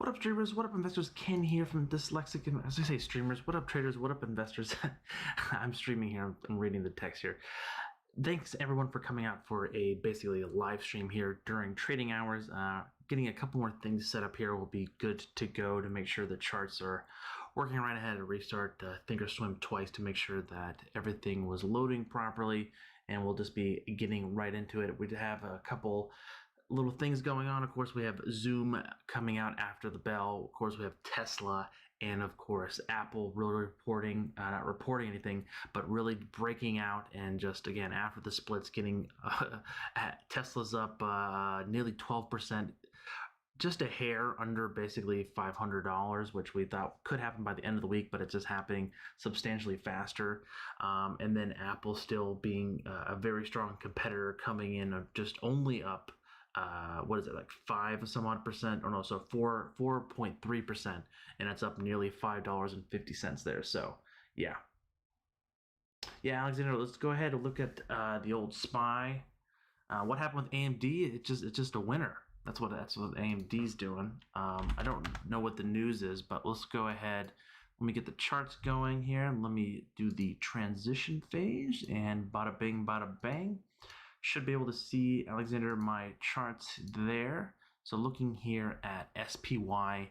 What up, streamers? What up, investors? Ken here from Dyslexic. As I say, streamers, what up, traders? What up, investors? I'm streaming here. I'm reading the text here. Thanks, everyone, for coming out for basically a live stream here during trading hours. Getting a couple more things set up here will be good to go to make sure the charts are working right ahead. Restart Thinkorswim twice to make sure that everything was loading properly, and we'll just be getting right into it. We have a couple little things going on. Of course, we have Zoom coming out after the bell. Of course, we have Tesla, and of course Apple really reporting, not reporting anything, but really breaking out, and just again after the splits getting Tesla's up nearly 12%, just a hair under basically $500, which we thought could happen by the end of the week, but it's just happening substantially faster. And then Apple still being a very strong competitor, coming in just only up what is it, like 5% or no, so 4.3%, and it's up nearly $5.50 there. So yeah, Alexander, let's go ahead and look at the old SPY. What happened with AMD? It's just a winner. That's what AMD's doing. I don't know what the news is, but let's go ahead. Let me get the charts going here. Let me do the transition phase, and bada bing, bada bang. Should be able to see, Alexander, my charts there. So looking here at SPY,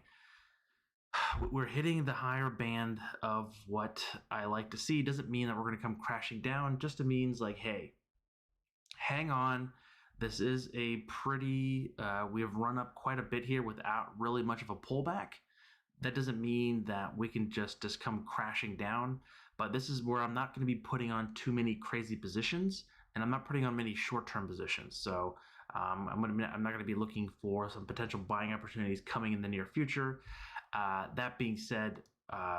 we're hitting the higher band of what I like to see. Doesn't mean that we're going to come crashing down. Just means like, hey, hang on. This is a pretty, we have run up quite a bit here without really much of a pullback. That doesn't mean that we can just come crashing down, but this is where I'm not going to be putting on too many crazy positions, and I'm not putting on many short-term positions. So I'm not going to be looking for some potential buying opportunities coming in the near future. That being said,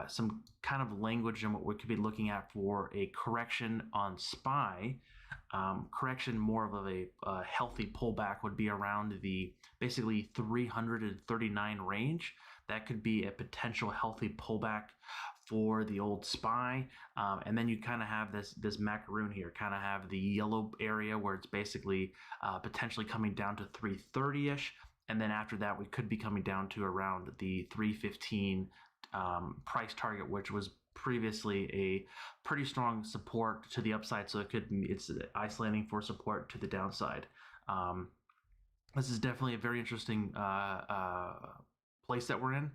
some kind of language on what we could be looking at for a correction on SPY. Correction more of a healthy pullback would be around the basically 339 range. That could be a potential healthy pullback for the old SPY. And then you kind of have this macaroon here, kind of have the yellow area where it's basically potentially coming down to 330-ish. And then after that, we could be coming down to around the 315 price target, which was previously a pretty strong support to the upside. So it's isolating for support to the downside. This is definitely a very interesting place that we're in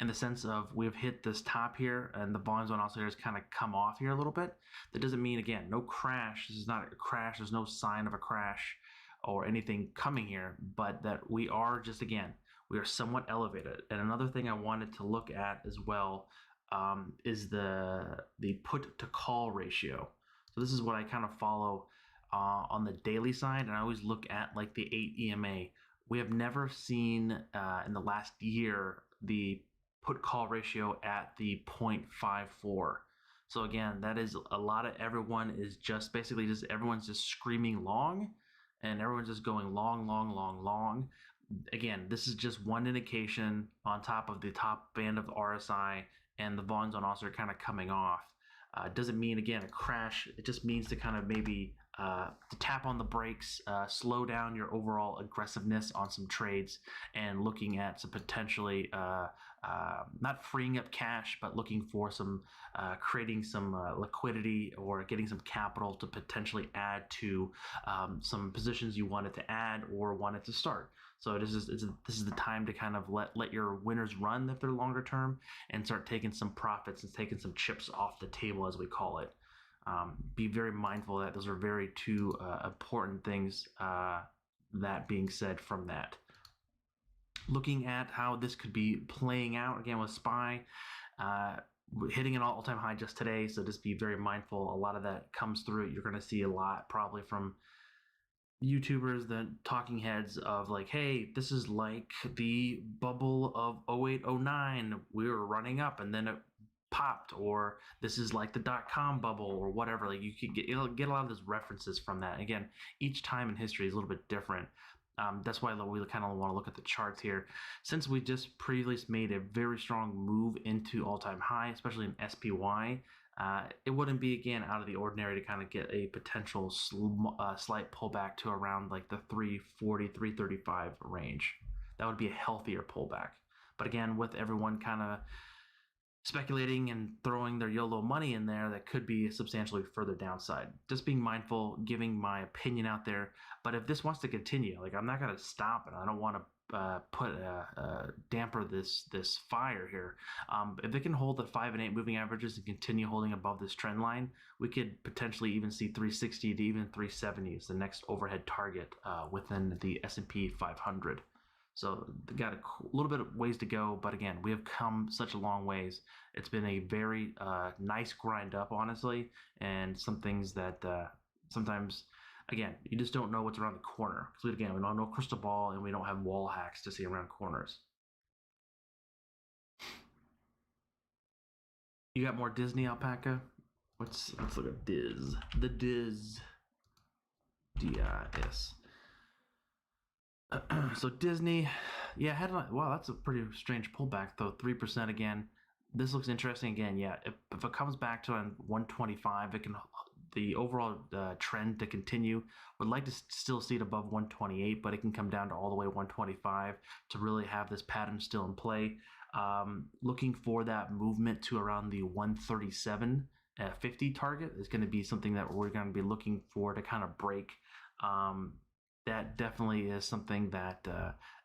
the sense of we've hit this top here, and the volumes on oscillators kind of come off here a little bit. That doesn't mean, again, no crash. This is not a crash. There's no sign of a crash or anything coming here, but that we are just, again, we are somewhat elevated. And another thing I wanted to look at as well is the put to call ratio. So this is what I kind of follow on the daily side, and I always look at like the 8 EMA. We have never seen in the last year the put call ratio at the 0.54. So again, that is a lot of everyone is just basically everyone's just screaming long, and everyone's just going long, long, long, long. Again, this is just one indication on top of the top band of the RSI, and the volumes on oscillator kind of coming off. Doesn't mean, again, a crash. It just means to kind of maybe to tap on the brakes, slow down your overall aggressiveness on some trades, and looking at some potentially not freeing up cash, but looking for some creating some liquidity or getting some capital to potentially add to some positions you wanted to add or wanted to start. So this is the time to kind of let your winners run if they're longer term, and start taking some profits and taking some chips off the table, as we call it. Be very mindful that those are very two important things. That being said, from that, looking at how this could be playing out again with SPY, hitting an all-time high just today. So just be very mindful. A lot of that comes through. You're going to see a lot probably from YouTubers, the talking heads of like, hey, this is like the bubble of 08, 09. We were running up and then it popped, or this is like the .com bubble or whatever. Like you could get a lot of those references from that. Again, each time in history is a little bit different. That's why we kind of want to look at the charts here. Since we just previously made a very strong move into all-time high, especially in SPY, it wouldn't be, again, out of the ordinary to kind of get a potential slight pullback to around like the 340, 335 range. That would be a healthier pullback. But again, with everyone kind of speculating and throwing their YOLO money in there, that could be substantially further downside. Just being mindful, giving my opinion out there. But if this wants to continue, like, I'm not going to stop it. I don't want to damper this fire here. If it can hold the 5 and 8 moving averages and continue holding above this trend line, we could potentially even see 360 to even 370 as the next overhead target within the S&P 500. So got a little bit of ways to go, but again, we have come such a long ways. It's been a very nice grind up, honestly, and some things that sometimes, again, you just don't know what's around the corner. Because again, we don't know crystal ball, and we don't have wall hacks to see around corners. You got more Disney, Alpaca? Let's look at Diz. The Diz. DIS. So Disney, yeah, wow, that's a pretty strange pullback though. 3% again. This looks interesting again. Yeah, if it comes back to 125, it can the overall trend to continue. Would like to still see it above 128, but it can come down to all the way 125 to really have this pattern still in play. Looking for that movement to around the 137 50 target is going to be something that we're going to be looking for to kind of break. That definitely is something that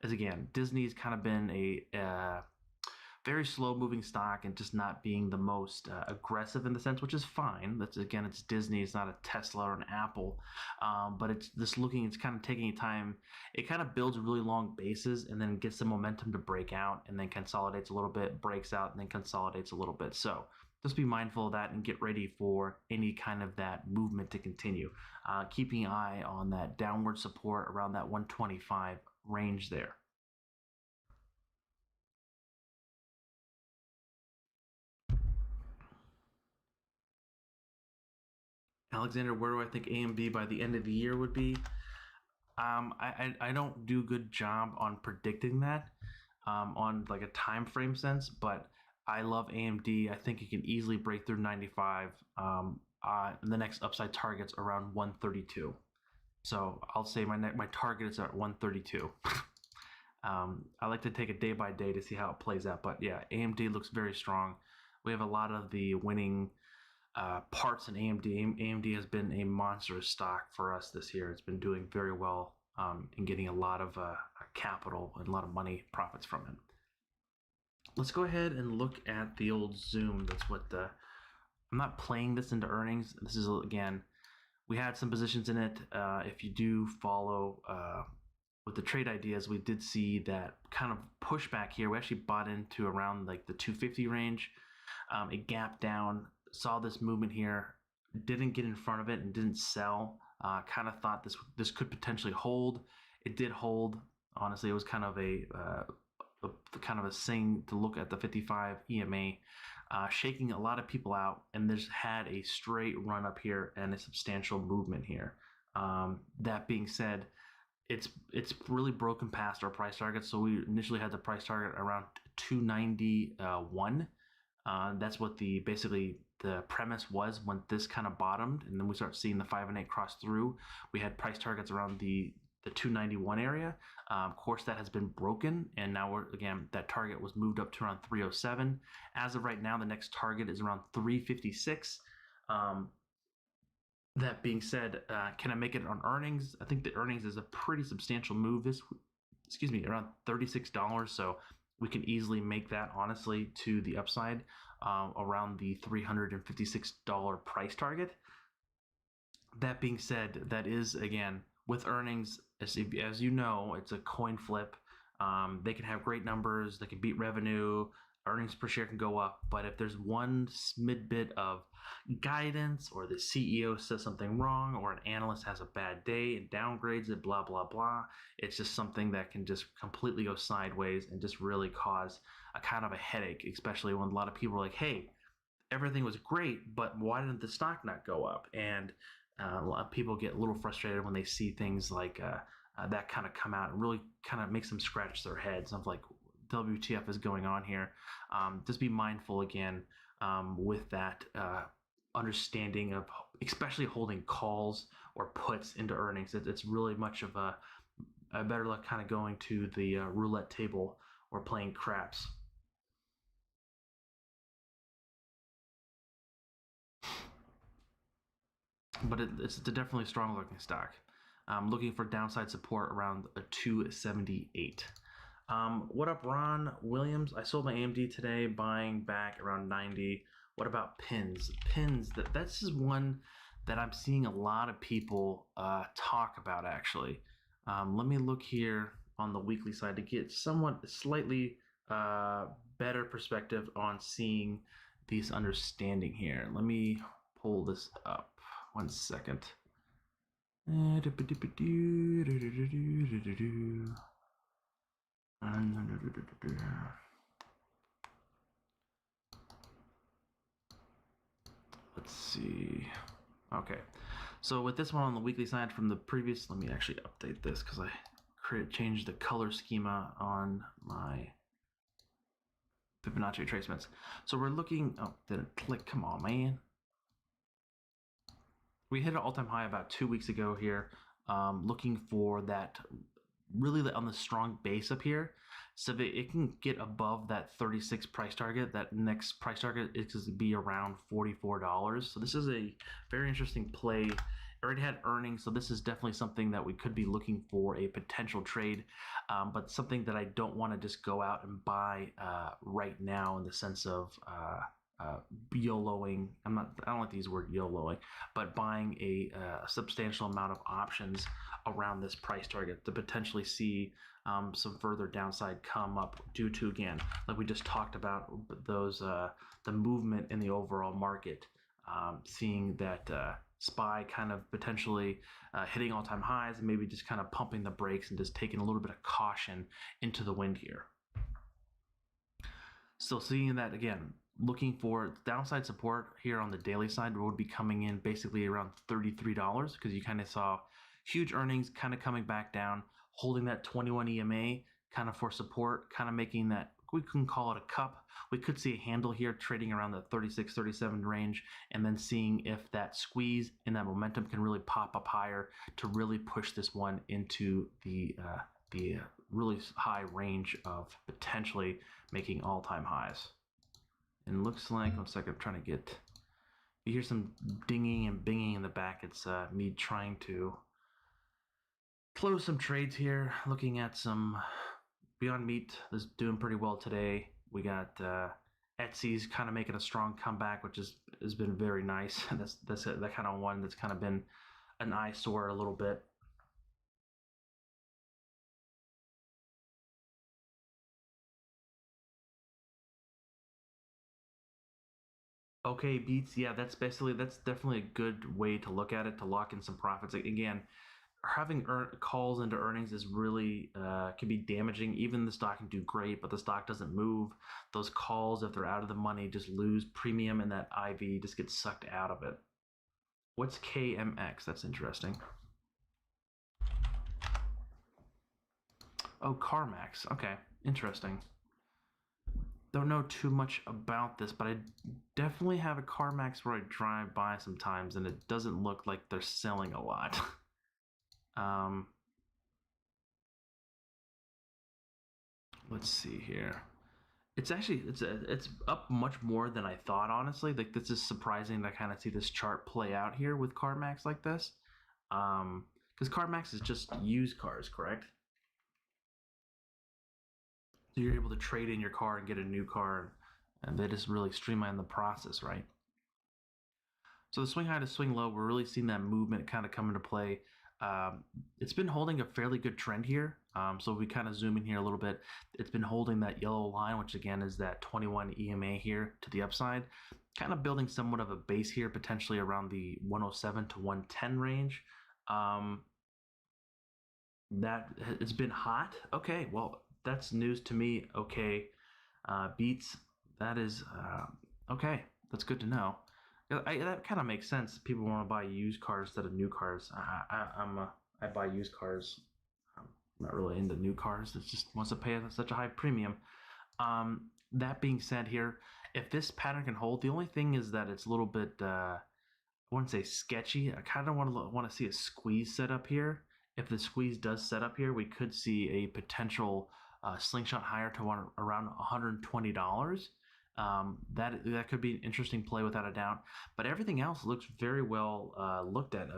is, again, Disney's kind of been a very slow moving stock and just not being the most aggressive in the sense, which is fine. That's, again, it's Disney. It's not a Tesla or an Apple, but it's just it's kind of taking time. It kind of builds really long bases and then gets the momentum to break out and then consolidates a little bit, breaks out and then consolidates a little bit. So just be mindful of that and get ready for any kind of that movement to continue. Keeping an eye on that downward support around that 125 range there. Alexander, where do I think AMD by the end of the year would be? I don't do a good job on predicting that on like a time frame sense, but I love AMD. I think it can easily break through 95. The next upside target's around 132. So I'll say my target is at 132. I like to take it day by day to see how it plays out. But yeah, AMD looks very strong. We have a lot of the winning parts in AMD. AMD has been a monstrous stock for us this year. It's been doing very well and getting a lot of capital and a lot of money profits from it. Let's go ahead and look at the old Zoom. That's what I'm not playing this into earnings. This is, again, we had some positions in it. If you do follow with the trade ideas, we did see that kind of pushback here. We actually bought into around like the 250 range. It gapped down, saw this movement here, didn't get in front of it and didn't sell. Kind of thought this could potentially hold. It did hold. Honestly, it was kind of a thing to look at the 55 EMA, shaking a lot of people out, and this had a straight run up here and a substantial movement here. That being said, it's really broken past our price target. So we initially had the price target around 291. That's what basically the premise was when this kind of bottomed, and then we start seeing the 5 and 8 cross through. We had price targets around the 291 area. Of course, that has been broken, and now that target was moved up to around 307. As of right now, the next target is around 356. That being said, can I make it on earnings? I think the earnings is a pretty substantial move. Around $36. So we can easily make that, honestly, to the upside around the $356 price target. That being said, that is, again, with earnings, as you know, it's a coin flip. They can have great numbers. They can beat revenue. Earnings per share can go up. But if there's one smid bit of guidance, or the CEO says something wrong, or an analyst has a bad day and downgrades it, blah, blah, blah, it's just something that can just completely go sideways and just really cause a kind of a headache, especially when a lot of people are like, hey, everything was great, but why didn't the stock not go up? And a lot of people get a little frustrated when they see things like that kind of come out and really kind of makes them scratch their heads of like, WTF is going on here. Just be mindful again with that understanding of especially holding calls or puts into earnings. It's really much of a better luck kind of going to the roulette table or playing craps. But it's definitely a strong looking stock. I'm looking for downside support around a 278. What up, Ron Williams? I sold my AMD today, buying back around 90. What about pins? Pins, that's just one that I'm seeing a lot of people talk about, actually. Let me look here on the weekly side to get somewhat slightly better perspective on seeing these understanding here. Let me pull this up. 1 second. Let's see. Okay, so with this one on the weekly side from the previous, let me actually update this because I changed the color schema on my Fibonacci retracements. So we're looking, oh, didn't click, come on, man. We hit an all-time high about 2 weeks ago here, looking for that really on the strong base up here, so that it can get above that 36 price target. That next price target is going to be around $44. So this is a very interesting play. It already had earnings, so this is definitely something that we could be looking for a potential trade, but something that I don't want to just go out and buy right now in the sense of YOLOing. I don't like to use the word YOLOing, but buying a substantial amount of options around this price target to potentially see some further downside come up due to, again, like we just talked about, those the movement in the overall market, seeing that SPY kind of potentially hitting all-time highs and maybe just kind of pumping the brakes and just taking a little bit of caution into the wind here. So seeing that, again, looking for downside support here on the daily side would be coming in basically around $33, because you kind of saw huge earnings kind of coming back down, holding that 21 EMA kind of for support, kind of making that, we can call it a cup. We could see a handle here trading around the 36, 37 range, and then seeing if that squeeze and that momentum can really pop up higher to really push this one into the really high range of potentially making all-time highs. And looks like, 1 second, I'm trying to get, you hear some dinging and binging in the back. It's me trying to close some trades here, looking at some Beyond Meat is doing pretty well today. We got Etsy's kind of making a strong comeback, which has been very nice. That's that kind of one that's kind of been an eyesore a little bit. Okay, Beats, yeah, that's definitely a good way to look at it, to lock in some profits. Again, having calls into earnings is really can be damaging. Even the stock can do great, but the stock doesn't move. Those calls, if they're out of the money, just lose premium, and that IV just gets sucked out of it. What's KMX? That's interesting. Oh, Carmax. Okay, interesting. Don't know too much about this, but I definitely have a Carmax where I drive by sometimes, and it doesn't look like they're selling a lot. Let's see here. It's actually it's up much more than I thought, honestly. Like, this is surprising to kind of see this chart play out here with CarMax like this. Because CarMax is just used cars, correct? So you're able to trade in your car and get a new car, and they just really streamline the process, right? So the swing high to swing low, we're really seeing that movement kind of come into play. It's been holding a fairly good trend here. So we kind of zoom in here a little bit. It's been holding that yellow line, which again is that 21 EMA here to the upside, kind of building somewhat of a base here, potentially around the 107 to 110 range. That it's been hot. Okay, well, that's news to me. Okay, Beats, that is okay. That's good to know. That kind of makes sense. People want to buy used cars instead of new cars. I buy used cars. I'm not really into new cars. It just wants to pay such a high premium. That being said, here, if this pattern can hold, the only thing is that it's a little bit. I wouldn't say sketchy. I kind of want to see a squeeze set up here. If the squeeze does set up here, we could see a potential slingshot higher to around $120. That could be an interesting play without a doubt. But everything else looks very well looked at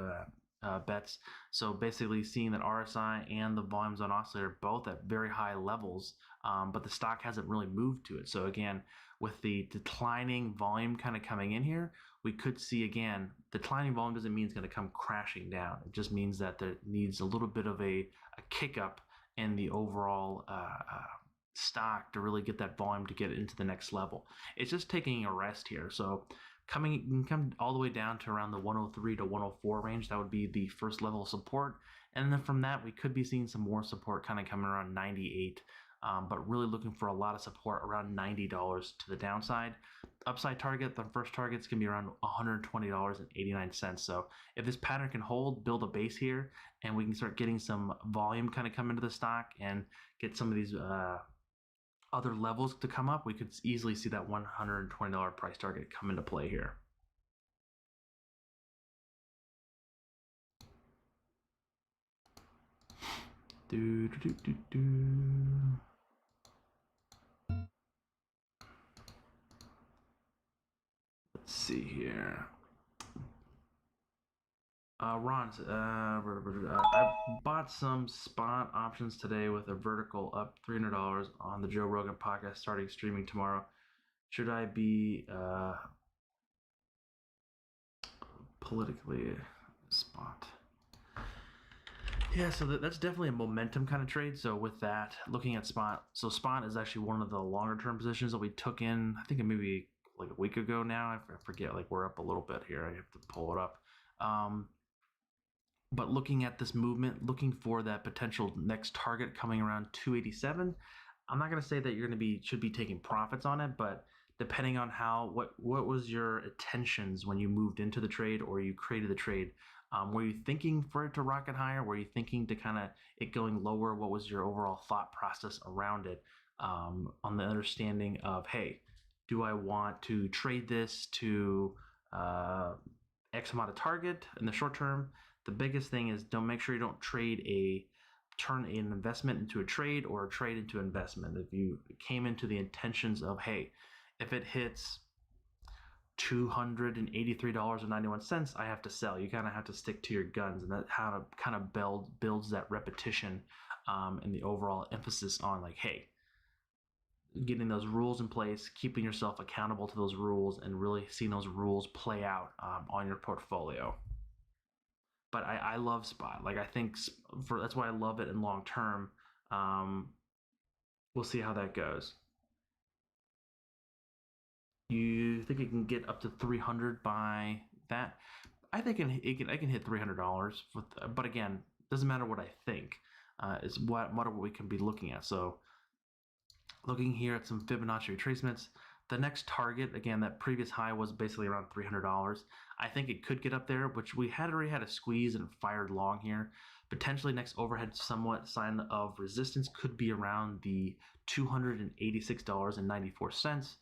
bets. So basically seeing that RSI and the volumes on oscillator are both at very high levels, but the stock hasn't really moved to it. So again, with the declining volume kind of coming in here, we could see again, declining volume doesn't mean it's going to come crashing down. It just means that there needs a little bit of a kick up in the overall stock to really get that volume to get into the next level. It's just taking a rest here. So you can come all the way down to around the 103 to 104 range. That would be the first level of support. And then from that, we could be seeing some more support kind of coming around 98. But really looking for a lot of support around $90 to the downside. Upside target, the first target's going to be around $120.89. So if this pattern can hold, build a base here, and we can start getting some volume kind of come into the stock and get some of these other levels to come up, we could easily see that $120 price target come into play here. Let's see here. Ron, I bought some spot options today with a vertical up $300 on the Joe Rogan podcast starting streaming tomorrow. Should I be politically spot? Yeah, so that's definitely a momentum kind of trade. So with that, looking at spot, so spot is actually one of the longer term positions that we took in, I think maybe like a week ago now. I forget, like we're up a little bit here. I have to pull it up. But looking at this movement, looking for that potential next target coming around 287, I'm not going to say that should be taking profits on it, but depending on what was your intentions when you moved into the trade or you created the trade, were you thinking for it to rocket higher? Were you thinking to kind of it going lower? What was your overall thought process around it, on the understanding of, hey, do I want to trade this to X amount of target in the short term? The biggest thing is make sure you don't turn an investment into a trade or a trade into investment. If you came into the intentions of, hey, if it hits $283.91, I have to sell. You kind of have to stick to your guns, and that how to kind of builds that repetition and the overall emphasis on like, hey, getting those rules in place, keeping yourself accountable to those rules, and really seeing those rules play out on your portfolio. But I love spot. Like I think that's why I love it in long term. We'll see how that goes. You think it can get up to 300 by that? I think I can hit $300 but again, doesn't matter what I think. It's what we can be looking at. So looking here at some Fibonacci retracements, the next target, again, that previous high was basically around $300. I think it could get up there, which we had already had a squeeze and fired long here. Potentially next overhead somewhat sign of resistance could be around the $286.94.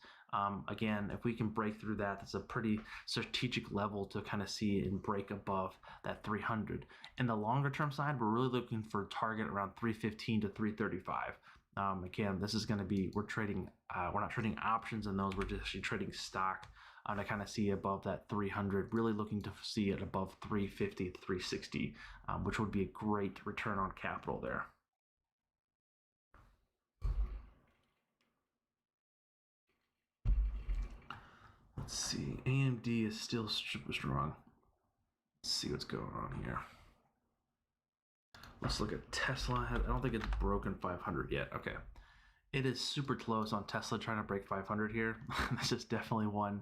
Again, if we can break through that, that's a pretty strategic level to kind of see and break above that 300. In the longer term side, we're really looking for a target around 315 to 335. Again, this is going to be, we're not trading options in those, we're just actually trading stock to kind of see above that 300, really looking to see it above 350 to 360, which would be a great return on capital there. Let's see, AMD is still super strong. Let's see what's going on here. Let's look at Tesla. I don't think it's broken 500 yet. Okay. It is super close on Tesla trying to break 500 here. This is definitely one.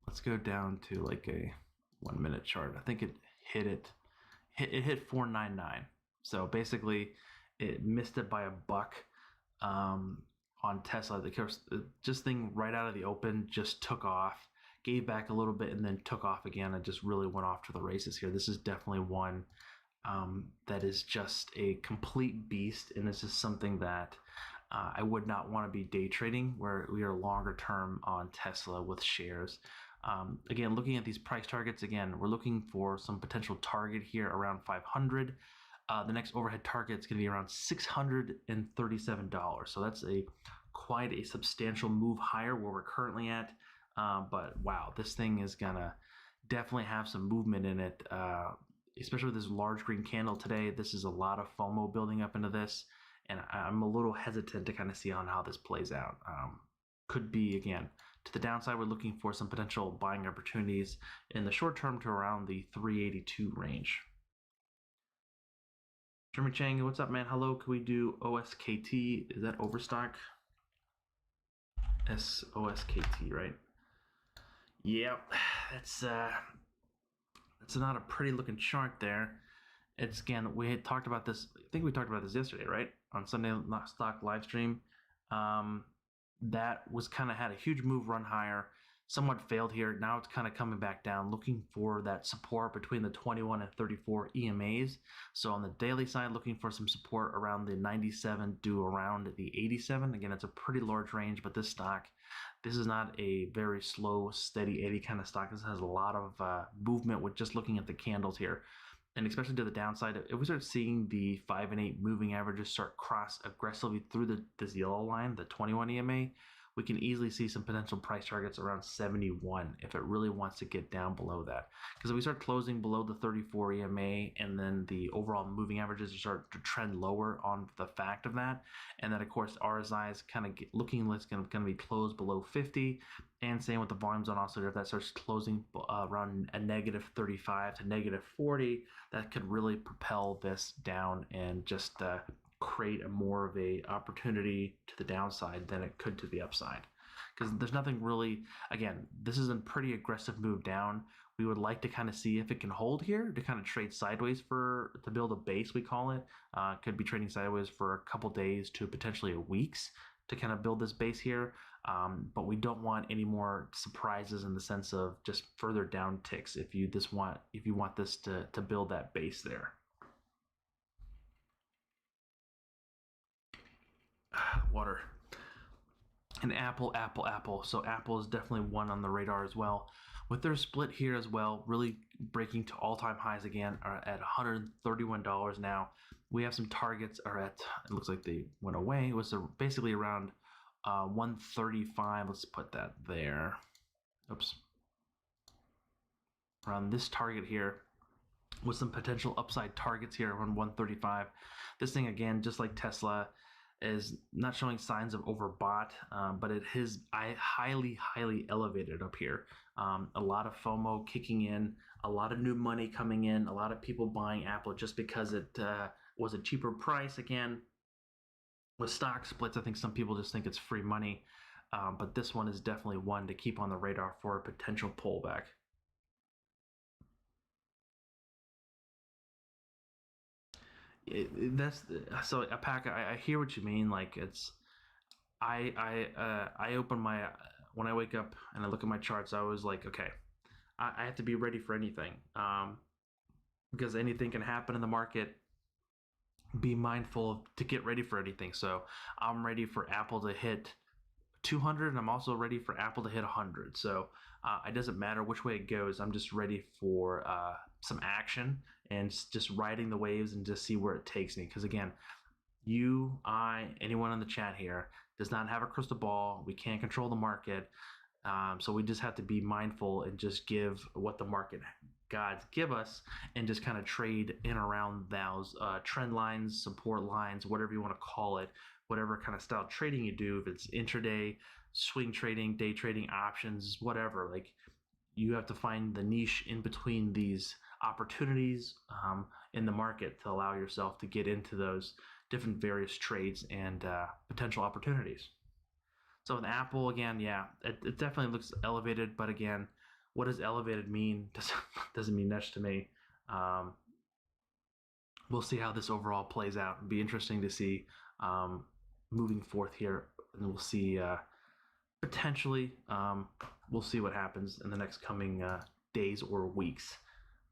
Let's go down to like a 1 minute chart. I think it hit 499. So basically it missed it by a buck on Tesla. Just thing right out of the open just took off, gave back a little bit, and then took off again and just really went off to the races here. This is definitely one that is just a complete beast, and this is something that I would not want to be day trading, where we are longer term on Tesla with shares. Again, looking at these price targets, again, we're looking for some potential target here around 500. The next overhead target is going to be around $637. So that's quite a substantial move higher where we're currently at. But wow, this thing is going to definitely have some movement in it, especially with this large green candle today. This is a lot of FOMO building up into this, and I'm a little hesitant to kind of see on how this plays out. Could be, again, to the downside. We're looking for some potential buying opportunities in the short term to around the 382 range. Jeremy Chang, what's up, man? Hello, can we do OSKT? Is that Overstock? OSKT, right? Yep, that's not a pretty looking chart there. It's, again, we had talked about this. I think we talked about this yesterday, right? On Sunday Stock live stream. That was kind of had a huge move run higher, somewhat failed here. Now it's kind of coming back down, looking for that support between the 21 and 34 EMAs. So on the daily side, looking for some support around the 97 to around the 87. Again, it's a pretty large range, but this stock, this is not a very slow, steady 80 kind of stock. This has a lot of movement with just looking at the candles here. And especially to the downside, if we start seeing the 5 and 8 moving averages start cross aggressively through this yellow line, the 21 EMA, we can easily see some potential price targets around 71 if it really wants to get down below that. Because if we start closing below the 34 EMA and then the overall moving averages start to trend lower on the fact of that, and then of course RSI is kind of looking like it's going to be closed below 50, and same with the volumes on oscillator, if that starts closing around a negative 35 to negative 40, that could really propel this down and just create a more of a opportunity to the downside than it could to the upside. Because there's nothing really, again, this is a pretty aggressive move down. We would like to kind of see if it can hold here to kind of trade sideways to build a base, we call it. Could be trading sideways for a couple days to potentially weeks to kind of build this base here. But we don't want any more surprises in the sense of just further down ticks if you want this to build that base there. Water. And Apple. So Apple is definitely one on the radar as well. With their split here as well, really breaking to all-time highs again, are at $131 now. We have some targets are at, it looks like they went away. It was basically around 135. Let's put that there. Oops. Around this target here with some potential upside targets here around 135. This thing, again, just like Tesla, is not showing signs of overbought, but it is highly elevated up here. A lot of FOMO kicking in, a lot of new money coming in, a lot of people buying Apple just because it was a cheaper price. Again, with stock splits, I think some people just think it's free money, but this one is definitely one to keep on the radar for a potential pullback. So Apaca, I hear what you mean. Like I open my when I wake up and I look at my charts, I was like, okay, I have to be ready for anything, because anything can happen in the market. Be mindful to get ready for anything. So I'm ready for Apple to hit 200, and I'm also ready for Apple to hit 100. So it doesn't matter which way it goes. I'm just ready for some action and just riding the waves and just see where it takes me. Because again, you, I, anyone in the chat here does not have a crystal ball. We can't control the market. So we just have to be mindful and just give what the market gods give us and just kind of trade in around those trend lines, support lines, whatever you want to call it, whatever kind of style trading you do. If it's intraday, swing trading, day trading, options, whatever, like you have to find the niche in between these opportunities in the market to allow yourself to get into those different various trades and potential opportunities. So with Apple, again, yeah, it definitely looks elevated, but again, what does elevated mean? Doesn't mean much to me. We'll see how this overall plays out. It'll be interesting to see moving forth here, and we'll see potentially we'll see what happens in the next coming days or weeks.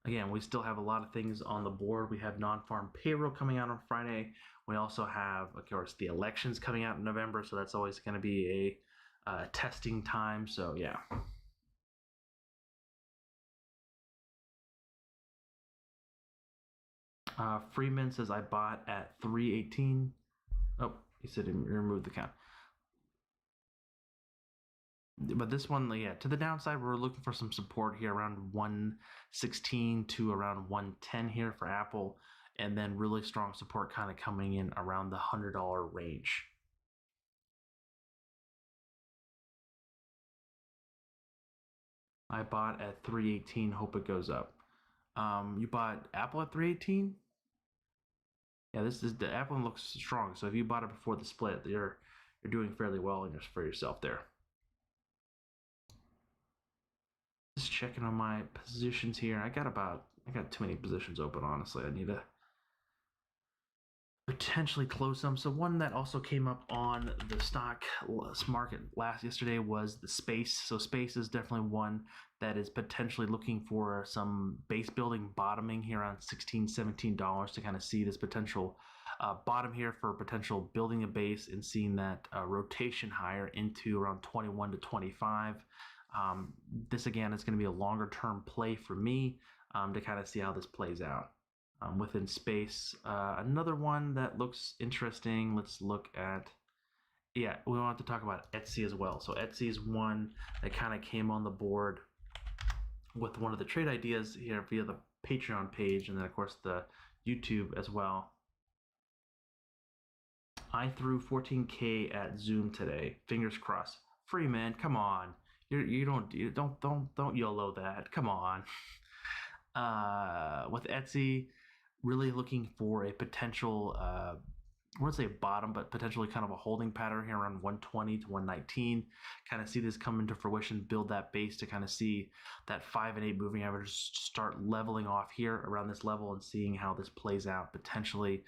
Again, we still have a lot of things on the board. We have non-farm payroll coming out on Friday. We also have, of course, the elections coming out in November, so that's always going to be a testing time. So yeah. Freeman says I bought at 318. Oh, he said he removed the count. But this one, yeah, to the downside, we're looking for some support here around 116 to around 110 here for Apple, and then really strong support kind of coming in around the $100 range. I bought at 318, hope it goes up. You bought Apple at 318? Yeah, this is the Apple looks strong. So if you bought it before the split, you're doing fairly well for yourself there. Just checking on my positions here. I got too many positions open, honestly. I need to potentially close some. So one that also came up on the stock market yesterday was the space. So space is definitely one that is potentially looking for some base building bottoming here on $16-17 to kind of see this potential bottom here for potential building a base and seeing that rotation higher into around 21 to 25. This again is going to be a longer term play for me to kind of see how this plays out. Within space, another one that looks interesting. Let's look at, yeah, we want to talk about Etsy as well. So Etsy is one that kind of came on the board with one of the trade ideas here via the Patreon page, and then of course the YouTube as well. I threw 14K at Zoom today. Fingers crossed. Freeman, come on. You don't YOLO that. Come on. With Etsy, really looking for a potential, I wouldn't say a bottom, but potentially kind of a holding pattern here around 120 to 119. Kind of see this come into fruition, build that base to kind of see that 5 and 8 moving average start leveling off here around this level and seeing how this plays out potentially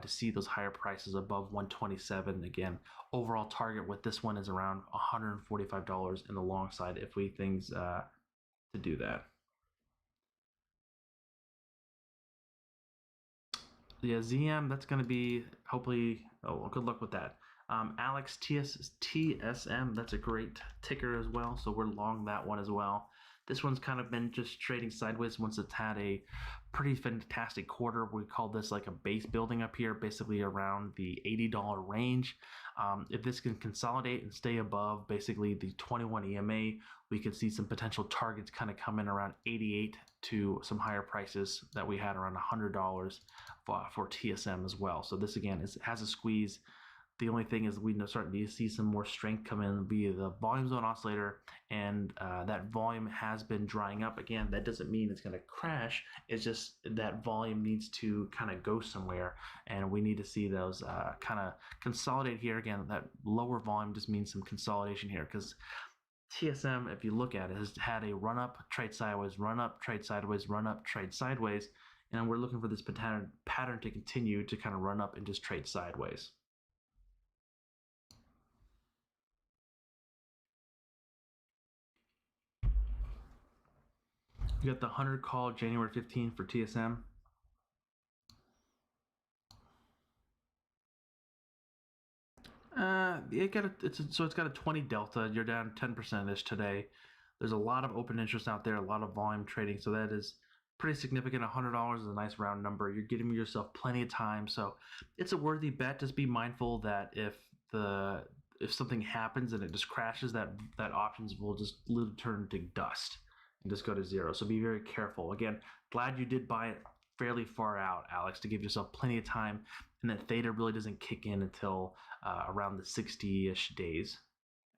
to see those higher prices above 127. Again, overall target with this one is around $145 in the long side if we things to do that. Yeah, ZM, that's going to be hopefully, oh, good luck with that. Alex, TSM, that's a great ticker as well. So we're long that one as well. This one's kind of been just trading sideways once it's had a pretty fantastic quarter. We call this like a base building up here, basically around the $80 range. If this can consolidate and stay above basically the 21 EMA, we could see some potential targets kind of come in around 88 to some higher prices that we had around $100 for TSM as well. So this again has a squeeze. The only thing is we starting to see some more strength come in via the volume zone oscillator, and that volume has been drying up. Again, that doesn't mean it's going to crash. It's just that volume needs to kind of go somewhere, and we need to see those kind of consolidate here. Again, that lower volume just means some consolidation here because TSM, if you look at it, has had a run up, trade sideways, run up, trade sideways, run up, trade sideways, and we're looking for this pattern to continue to kind of run up and just trade sideways. You got the 100 call January 15th for TSM. It's got a 20 delta. You're down 10%ish today. There's a lot of open interest out there, a lot of volume trading, so that is pretty significant. $100 is a nice round number. You're giving yourself plenty of time, so it's a worthy bet. Just be mindful that if something happens and it just crashes, that options will just literally turn to dust and just go to zero. So be very careful. Again, glad you did buy it fairly far out, Alex, to give yourself plenty of time, and that theta really doesn't kick in until around the 60-ish days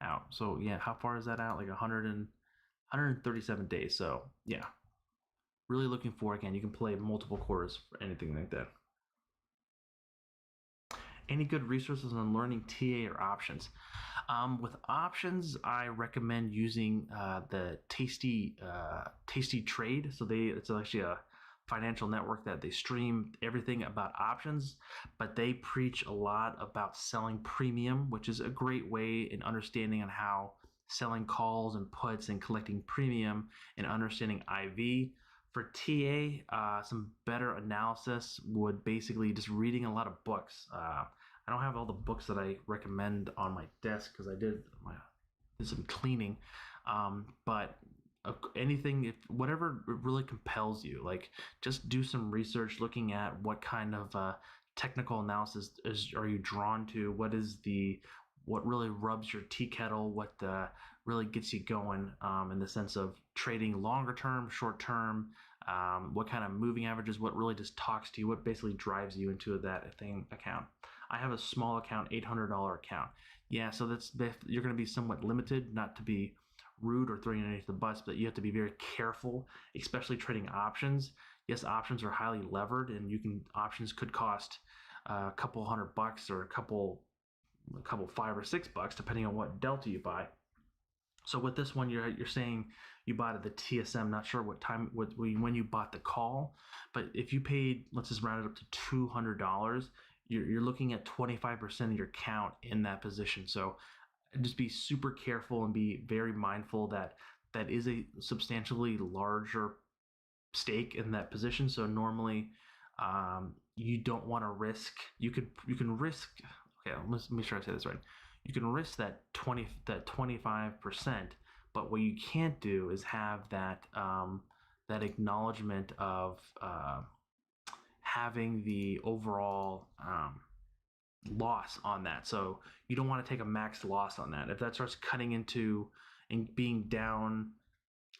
out. So yeah, how far is that out? Like 137 days. So yeah, really looking for, again, you can play multiple quarters for anything like that. Any good resources on learning TA or options? With options, I recommend using the Tasty Trade. So it's actually a financial network that they stream everything about options, but they preach a lot about selling premium, which is a great way in understanding on how selling calls and puts and collecting premium and understanding IV. For TA, some better analysis would basically just reading a lot of books. I don't have all the books that I recommend on my desk because I did some cleaning, but anything, if whatever really compels you, like just do some research looking at what kind of technical analysis are you drawn to, what really rubs your tea kettle, what really gets you going, in the sense of trading longer term, short term, what kind of moving averages, what really just talks to you, what basically drives you into that thing account. I have a small account, $800 account. Yeah, so you're going to be somewhat limited, not to be rude or throwing underneath the bus, but you have to be very careful, especially trading options. Yes, options are highly levered, and options could cost a couple $100 or a couple $5 or $6, depending on what delta you buy. So with this one, you're saying you bought at the TSM. Not sure when you bought the call, but if you paid, let's just round it up to $200, you're looking at 25% of your count in that position. So just be super careful and be very mindful that that is a substantially larger stake in that position. So normally, you don't want to risk. You can risk. Okay, let's make sure I say this right. You can risk that 25%, but what you can't do is have that acknowledgement of having the overall loss on that. So you don't want to take a max loss on that. If that starts cutting into and being down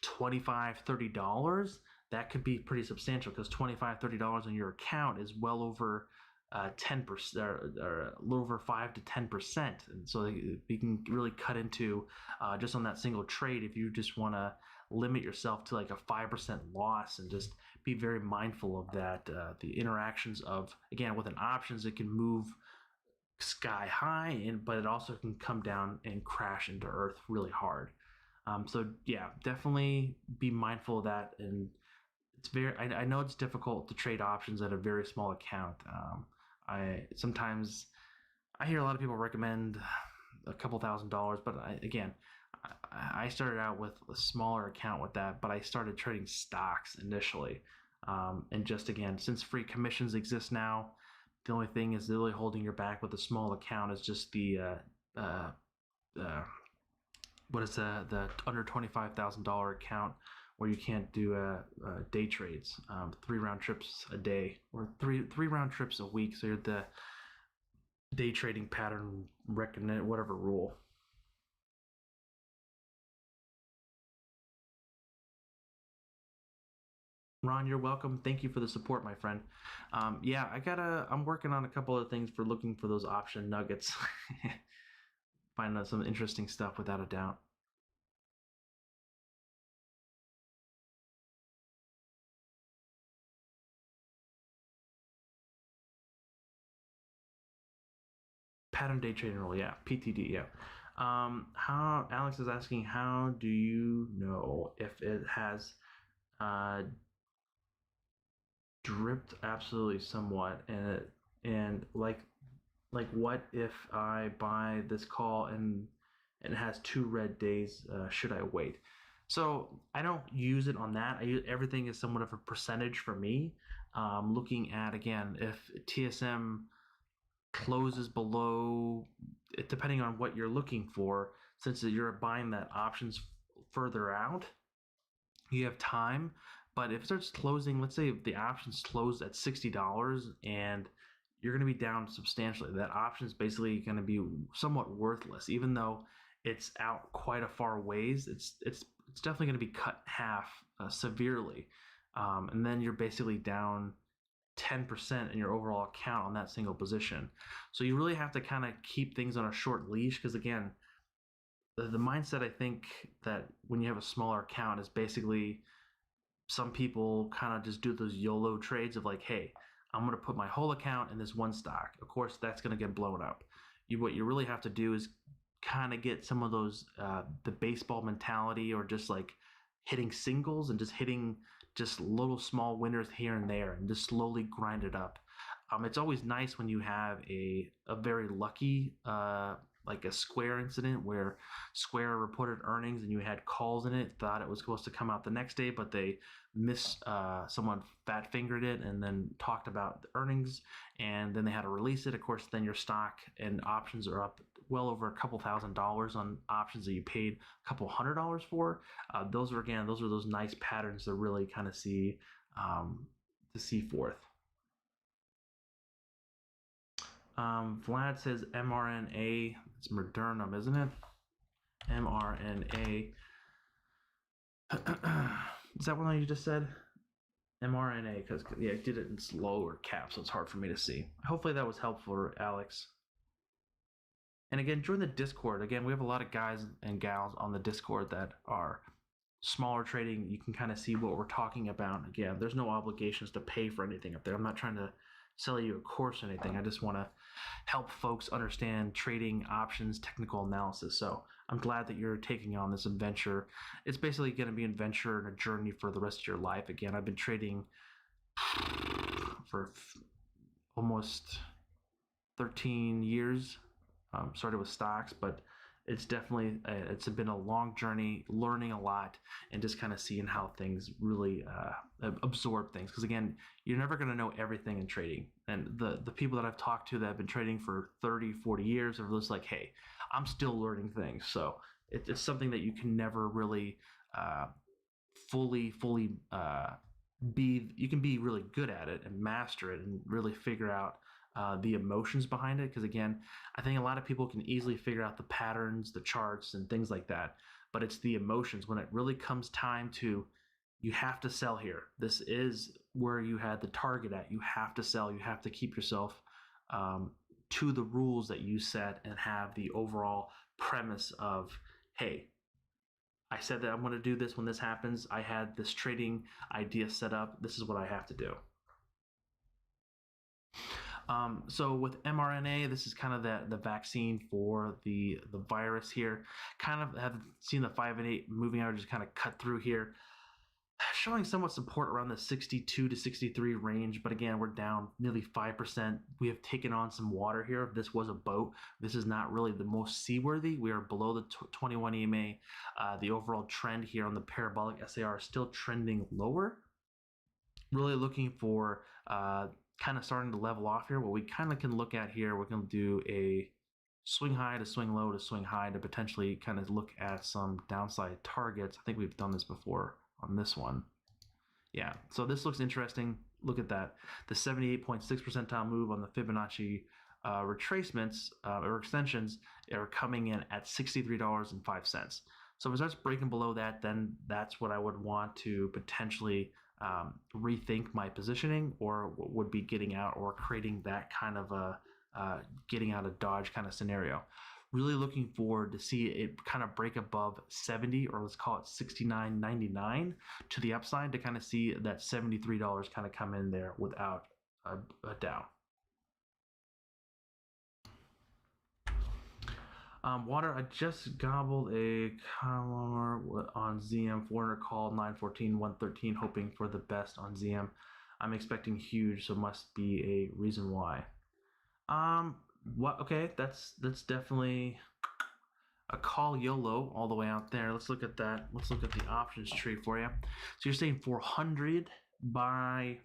$25-$30, that could be pretty substantial, because $25-$30 on your account is well over 10% or a little over 5 to 10%. And so you can really cut into just on that single trade if you just want to limit yourself to like a 5% loss, and just be very mindful of that. The interactions of, again, with an options, it can move sky high, but it also can come down and crash into earth really hard. So yeah, definitely be mindful of that. And I know it's difficult to trade options at a very small account. Sometimes I hear a lot of people recommend a couple $1,000s, but I started out with a smaller account with that, but I started trading stocks initially. And just again, since free commissions exist now, the only thing is really holding your back with a small account is just the under $25,000 account, where you can't do day trades, 3 round trips a day, or three round trips a week. So you're the day trading pattern reckoning, whatever rule. Ron, you're welcome. Thank you for the support, my friend. Yeah, I'm working on a couple of things for looking for those option nuggets. Find some interesting stuff without a doubt. Pattern day trading rule, yeah. PTD, yeah. How Alex is asking, how do you know if it has dripped? Absolutely, somewhat, and like what if I buy this call and it has 2 red days? Should I wait? So I don't use it on that. Everything is somewhat of a percentage for me. Looking at, again, if TSM closes below, depending on what you're looking for, since you're buying that options further out, you have time. But if it starts closing, let's say the options close at $60 and you're going to be down substantially, that option is basically going to be somewhat worthless, even though it's out quite a far ways. It's definitely going to be cut half severely, and then you're basically down 10% in your overall account on that single position. So you really have to kind of keep things on a short leash, because again, the mindset, I think, that when you have a smaller account is basically, some people kind of just do those YOLO trades of like, hey, I'm going to put my whole account in this one stock. Of course, that's going to get blown up. What you really have to do is kind of get some of those, the baseball mentality, or just like hitting singles and just hitting just little small winners here and there, and just slowly grind it up. It's always nice when you have a very lucky, like a Square incident, where Square reported earnings and you had calls in it, thought it was supposed to come out the next day, but they someone fat fingered it and then talked about the earnings, and then they had to release it. Of course, then your stock and options are up well over a couple $1,000s on options that you paid a couple $100s for. Those are those nice patterns to really kind of see forth. Vlad says mRNA. It's Moderna, isn't it? mRNA. Is that one you just said? mRNA, because yeah, I did it in slower caps, so it's hard for me to see. Hopefully that was helpful, Alex. And again, join the Discord. Again, we have a lot of guys and gals on the Discord that are smaller trading. You can kind of see what we're talking about. Again, there's no obligations to pay for anything up there. I'm not trying to sell you a course or anything. I just want to help folks understand trading options, technical analysis. So I'm glad that you're taking on this adventure. It's basically going to be an adventure and a journey for the rest of your life. Again, I've been trading for almost 13 years. Started with stocks, but it's definitely it's been a long journey, learning a lot, and just kind of seeing how things really absorb things. Because again, you're never going to know everything in trading. And the people that I've talked to that have been trading for 30, 40 years are just like, hey, I'm still learning things. So it's something that you can never really fully you can be really good at it and master it and really figure out the emotions behind it. Because again, I think a lot of people can easily figure out the patterns, the charts, and things like that. But it's the emotions when it really comes time to, you have to sell here. This is where you had the target at. You have to sell. You have to keep yourself to the rules that you set and have the overall premise of, hey, I said that I'm going to do this when this happens. I had this trading idea set up. This is what I have to do. So with mRNA, this is kind of the vaccine for the virus here. Kind of have seen the 5 and 8 moving averages kind of cut through here, showing somewhat support around the 62 to 63 range. But again, we're down nearly 5%. We have taken on some water here. This was a boat. This is not really the most seaworthy. We are below the 21 EMA. The overall trend here on the parabolic SAR is still trending lower. Really looking for kind of starting to level off here. What we kind of can look at here, we're going to do a swing high to swing low to swing high to potentially kind of look at some downside targets. I think we've done this before on this one. Yeah, so this looks interesting. Look at that. The 78.6 percentile move on the Fibonacci retracements or extensions are coming in at $63.05. So if it starts breaking below that, then that's what I would want to potentially rethink my positioning, or would be getting out or creating that kind of a getting out of Dodge kind of scenario. Really looking forward to see it kind of break above 70, or let's call it 69.99 to the upside, to kind of see that $73 kind of come in there without a doubt. Water, I just gobbled a collar on ZM 400 call 914 113, hoping for the best on ZM. I'm expecting huge, so must be a reason why. What? Okay, that's definitely a call YOLO all the way out there. Let's look at that. Let's look at the options tree for you. So you're saying 400 by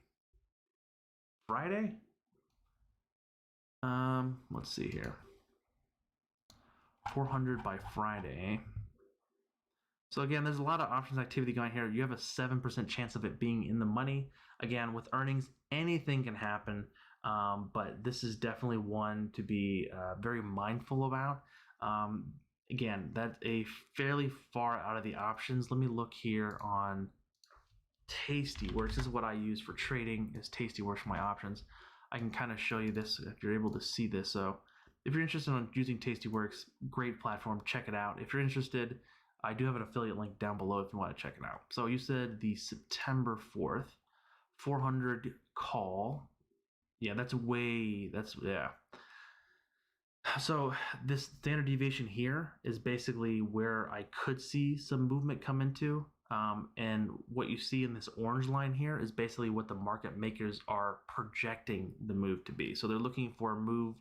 Friday? Let's see here. 400 by Friday. So again, there's a lot of options activity going here. You have a 7% chance of it being in the money. Again, with earnings, anything can happen, but this is definitely one to be very mindful about. Again, that's a fairly far out of the options. Let me look here on Tastyworks. This is what I use for trading, is Tastyworks for my options. I can kind of show you this if you're able to see this. So if you're interested in using Tastyworks, great platform, check it out. If you're interested, I do have an affiliate link down below if you want to check it out. So you said the September 4th, 400 call. Yeah, yeah. So this standard deviation here is basically where I could see some movement come into. And what you see in this orange line here is basically what the market makers are projecting the move to be. So they're looking for a move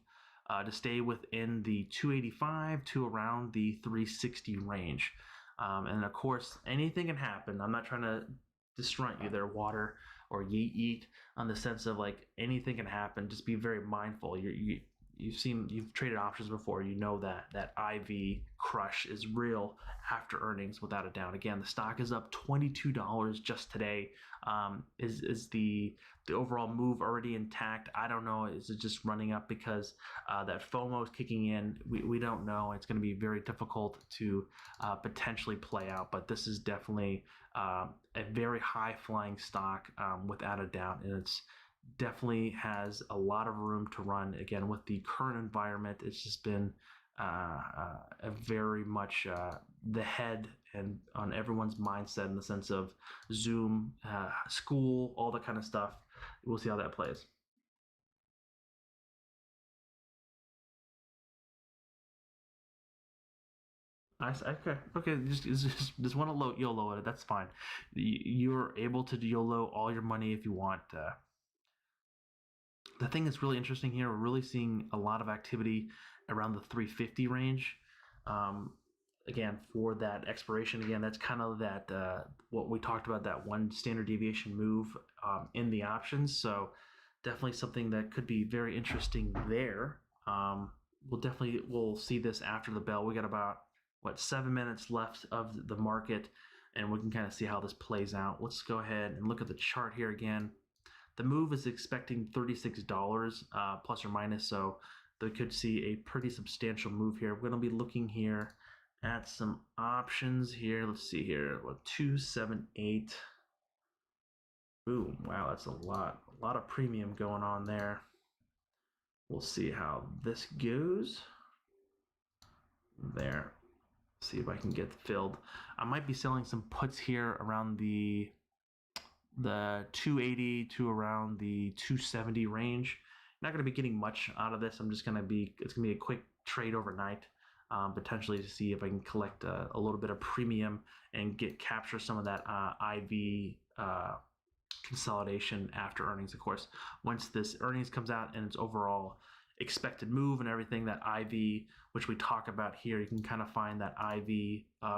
to stay within the 285 to around the 360 range. And of course, anything can happen. I'm not trying to disrupt you there, Water, or ye eat, on the sense of like anything can happen. Just be very mindful. you've traded options before. You know that IV crush is real after earnings, without a doubt. Again, the stock is up $22 just today. Is the overall move already intact? I don't know. Is it just running up because that FOMO is kicking in? We don't know. It's going to be very difficult to potentially play out, but this is definitely a very high flying stock, without a doubt, and it's definitely has a lot of room to run. Again, with the current environment, it's just been a very much the head and on everyone's mindset, in the sense of Zoom, school, all that kind of stuff. We'll see how that plays. Okay. Just want to YOLO it. That's fine. You're able to YOLO all your money if you want. The thing that's really interesting here, we're really seeing a lot of activity around the 350 range. Um, Again, for that expiration, again, that's kind of that what we talked about, that one standard deviation move in the options. So definitely something that could be very interesting there. We'll see this after the bell. We got about 7 minutes left of the market, and we can kind of see how this plays out. Let's go ahead and look at the chart here again. The move is expecting $36 plus or minus, so they could see a pretty substantial move here. We're going to be looking here at some options here. Let's see here. 278. Boom. Wow, that's a lot of premium going on there. We'll see how this goes. There. See if I can get filled. I might be selling some puts here around the 280 to around the 270 range. Not going to be getting much out of this. It's going to be a quick trade overnight, potentially to see if I can collect a little bit of premium and capture some of that IV consolidation after earnings. Of course, once this earnings comes out and its overall expected move and everything, that IV, which we talk about here, you can kind of find that IV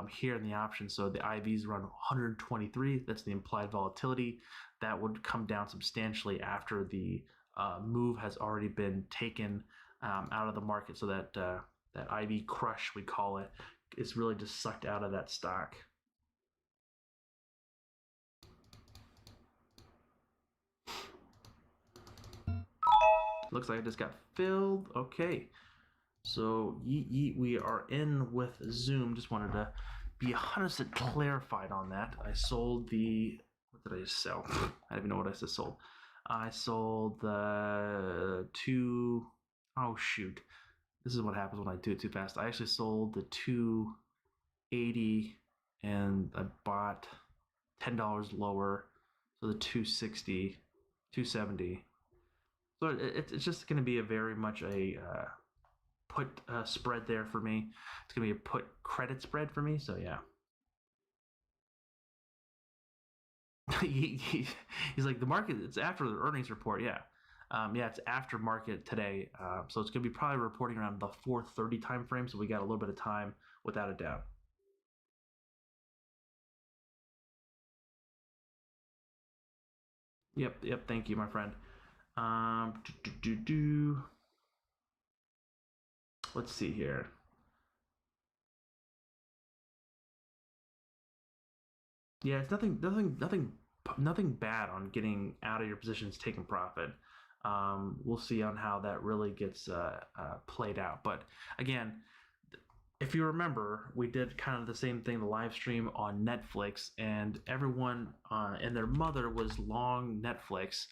here in the options. So the IVs run 123. That's the implied volatility. That would come down substantially after the move has already been taken out of the market. So that IV crush, we call it, is really just sucked out of that stock. Looks like it just got filled. Okay. So we are in with Zoom. Just wanted to be 100% clarified on that. I sold what did I just sell? I don't even know what I just sold. I sold the oh shoot. This is what happens when I do it too fast. I actually sold the 280 and I bought $10 lower. So the 260, 270. So it's just going to be a very much a put spread there for me. It's going to be a put credit spread for me. So yeah. He's like, the market, it's after the earnings report. Yeah. Yeah, it's after market today. So it's going to be probably reporting around the 4:30 time frame. So we got a little bit of time, without a doubt. Yep. Thank you, my friend. Um, do, do, do, do. Let's see here. Yeah, it's nothing bad on getting out of your positions, taking profit. We'll see on how that really gets played out. But again, if you remember, we did kind of the same thing, the live stream on Netflix, and everyone and their mother was long Netflix,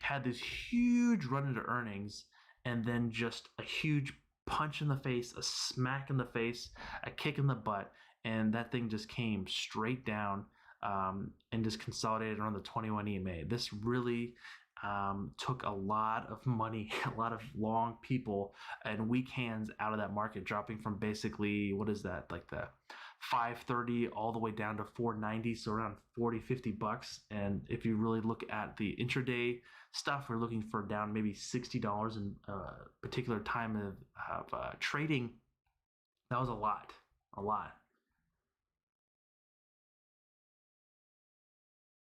had this huge run into earnings, and then just a huge punch in the face, a smack in the face, a kick in the butt, and that thing just came straight down and just consolidated around the 21 EMA. This really took a lot of money, a lot of long people and weak hands out of that market, dropping from basically, what is that, like the 530 all the way down to 490, so around 40-50 bucks. And if you really look at the intraday stuff, we're looking for down maybe $60 in a particular time of trading. That was a lot.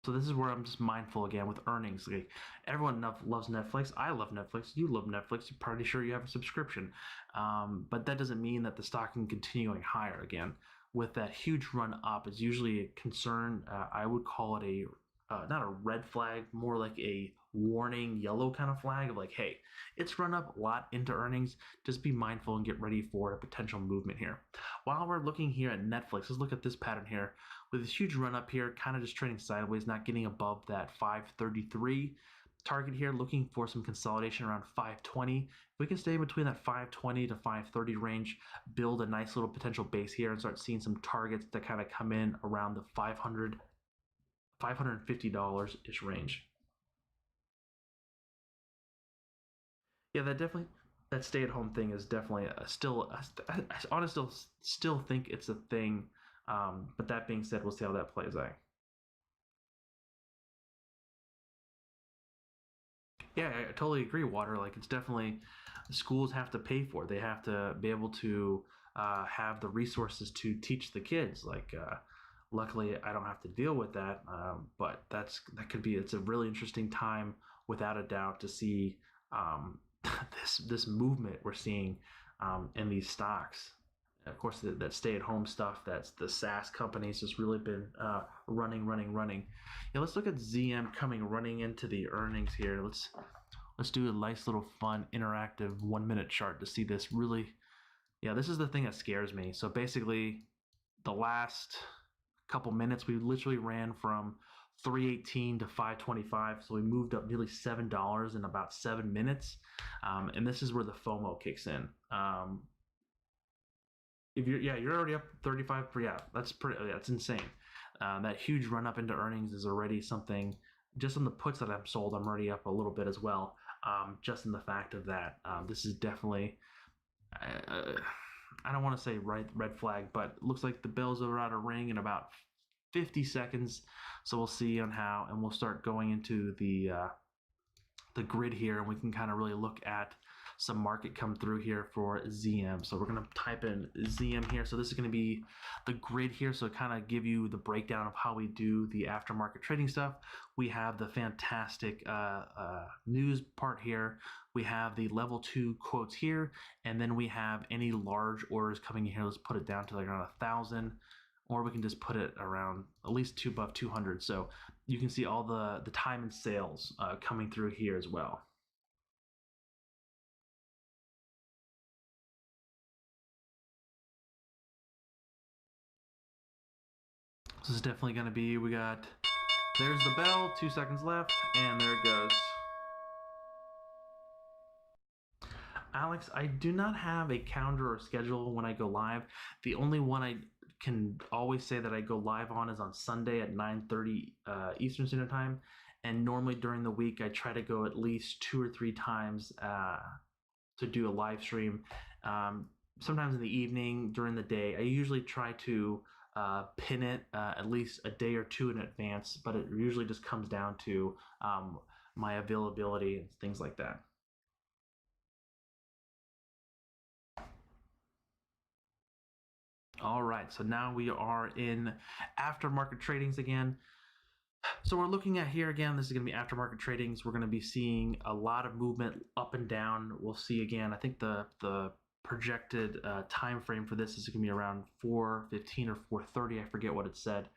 So this is where I'm just mindful again with earnings. Like everyone loves Netflix. I love Netflix. You love Netflix. You're pretty sure you have a subscription, but that doesn't mean that the stock can continue going higher again. With that huge run up, it's usually a concern. I would call it a not a red flag, more like a warning yellow kind of flag of like, hey, it's run up a lot into earnings. Just be mindful and get ready for a potential movement here. While we're looking here at Netflix, let's look at this pattern here with this huge run up here, kind of just trading sideways, not getting above that 533 target here, looking for some consolidation around 520. If we can stay between that 520 to 530 range, build a nice little potential base here and start seeing some targets that kind of come in around the $550 ish range. Yeah, that stay at home thing is definitely I honestly still think it's a thing. But that being said, we'll see how that plays out. Yeah, I totally agree. Water, like it's definitely schools have to pay for it. They have to be able to have the resources to teach the kids. Luckily, I don't have to deal with that. But that could be. It's a really interesting time, without a doubt, to see this movement we're seeing in these stocks. Of course, that stay-at-home stuff. That's the SaaS companies just really been running. Yeah, let's look at ZM coming running into the earnings here. Let's do a nice little fun interactive 1 minute chart to see this really. Yeah, this is the thing that scares me. So basically, the last couple minutes we literally ran from 318 to 525, so we moved up nearly $7 in about 7 minutes, and this is where the FOMO kicks in. If you're already up 35. Yeah, that's insane. That huge run up into earnings is already something. Just on the puts that I'm sold, I'm already up a little bit as well. Just in the fact of that, this is definitely. I don't want to say red flag, but it looks like the bells are out of ring in about 50 seconds. So we'll see on how, and we'll start going into the grid here, and we can kind of really look at some market come through here for ZM. So we're going to type in ZM here. So this is going to be the grid here. So kind of give you the breakdown of how we do the aftermarket trading stuff. We have the fantastic news part here. We have the level 2 quotes here, and then we have any large orders coming in here. Let's put it down to like around 1,000, or we can just put it around at least above 200. So you can see all the time and sales coming through here as well. This is definitely going to be, there's the bell, 2 seconds left, and there it goes. Alex, I do not have a calendar or schedule when I go live. The only one I can always say that I go live on is on Sunday at 9:30 Eastern Standard Time. And normally during the week, I try to go at least 2 or 3 times to do a live stream. Sometimes in the evening, during the day. I usually try to pin it at least a day or two in advance, but it usually just comes down to my availability and things like that. All right, so now we are in aftermarket tradings again. So we're looking at here again, this is going to be aftermarket tradings. We're going to be seeing a lot of movement up and down. We'll see again, I think the projected time frame for this is going to be around 4:15 or 4:30. I forget what it said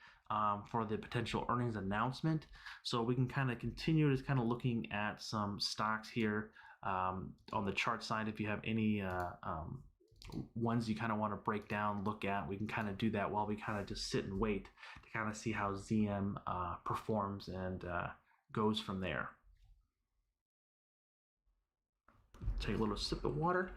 for the potential earnings announcement. So we can kind of continue just kind of looking at some stocks here on the chart side. If you have any ones you kind of want to break down, look at, we can kind of do that while we kind of just sit and wait to kind of see how ZM performs and goes from there. Take a little sip of water.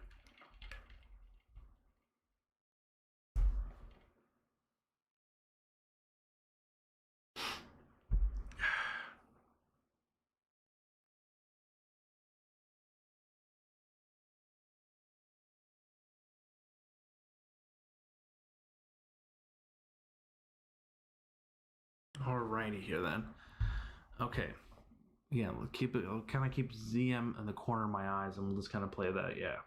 Alrighty here then. Okay. Yeah, I'll kind of keep ZM in the corner of my eyes, and we'll just kind of play that. Yeah.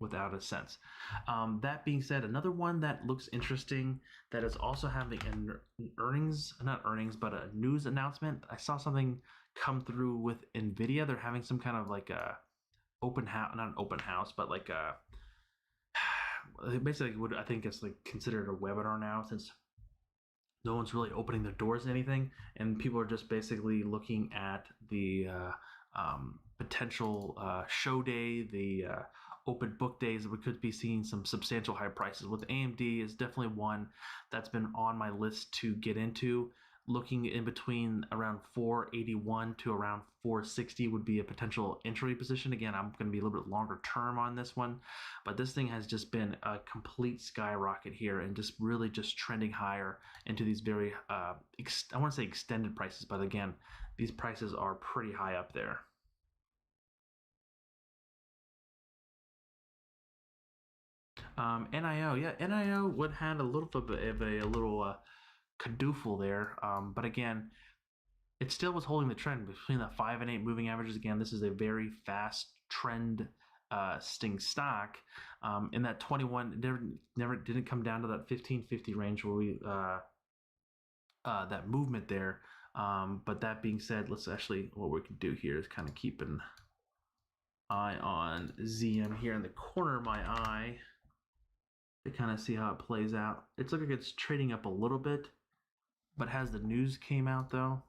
without a sense. That being said, another one that looks interesting that is also having an not earnings, but a news announcement. I saw something come through with Nvidia. They're having some kind of like a open house, not an open house, but like a basically would I think it's like considered a webinar now, since no one's really opening their doors to anything, and people are just basically looking at the potential show day, the open book days. We could be seeing some substantial high prices. With AMD is definitely one that's been on my list to get into. Looking in between around 481 to around 460 would be a potential entry position. Again, I'm going to be a little bit longer term on this one, but this thing has just been a complete skyrocket here and just really just trending higher into these very, I want to say extended prices, but again, these prices are pretty high up there. NIO, yeah, NIO would have a little bit of a little cadoofle there, but again, it still was holding the trend between the 5 and 8 moving averages. Again, this is a very fast trend sting stock. In that 21, never didn't come down to that 1550 range where we that movement there. But that being said, let's actually, what we can do here is kind of keep an eye on ZM here in the corner of my eye to kind of see how it plays out. It's looking like it's trading up a little bit, but has the news came out though?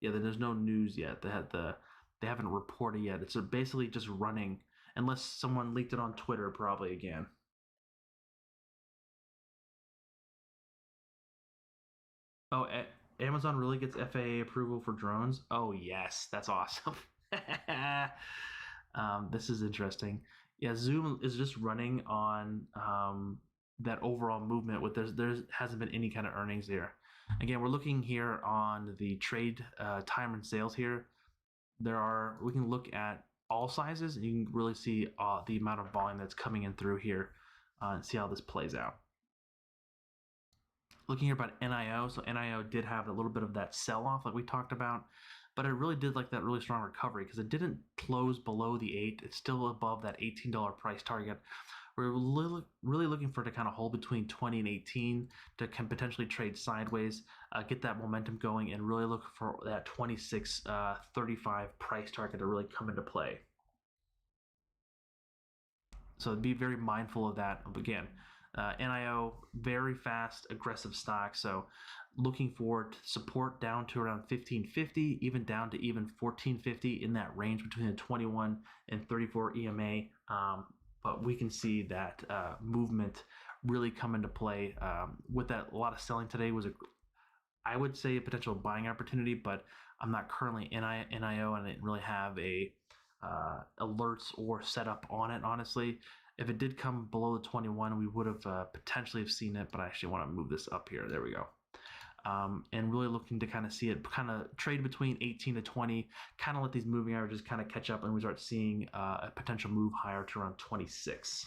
Yeah, there's no news yet. They haven't reported yet. It's basically just running, unless someone leaked it on Twitter, probably again. Oh, Amazon really gets FAA approval for drones? Oh yes, that's awesome. This is interesting. Yeah, Zoom is just running on that overall movement. With there hasn't been any kind of earnings there. Again, we're looking here on the trade time and sales here. We can look at all sizes, and you can really see the amount of volume that's coming in through here and see how this plays out. Looking here about NIO, so NIO did have a little bit of that sell-off like we talked about, but it really did like that really strong recovery because it didn't close below the 8. It's still above that $18 price target. We're really looking for it to kind of hold between 20 and 18 to can potentially trade sideways, get that momentum going, and really look for that 26.35 price target to really come into play. So be very mindful of that. Again, NIO, very fast, aggressive stock. So looking for support down to around 1550, even down to even 1450 in that range between the 21 and 34 EMA. But we can see that movement really come into play. With that, a lot of selling today was I would say a potential buying opportunity, but I'm not currently in NIO and I didn't really have a alerts or setup on it, honestly. If it did come below the 21, we would have potentially have seen it, but I actually want to move this up here. There we go. And really looking to kind of see it kind of trade between 18 to 20, kind of let these moving averages kind of catch up, and we start seeing a potential move higher to around 26.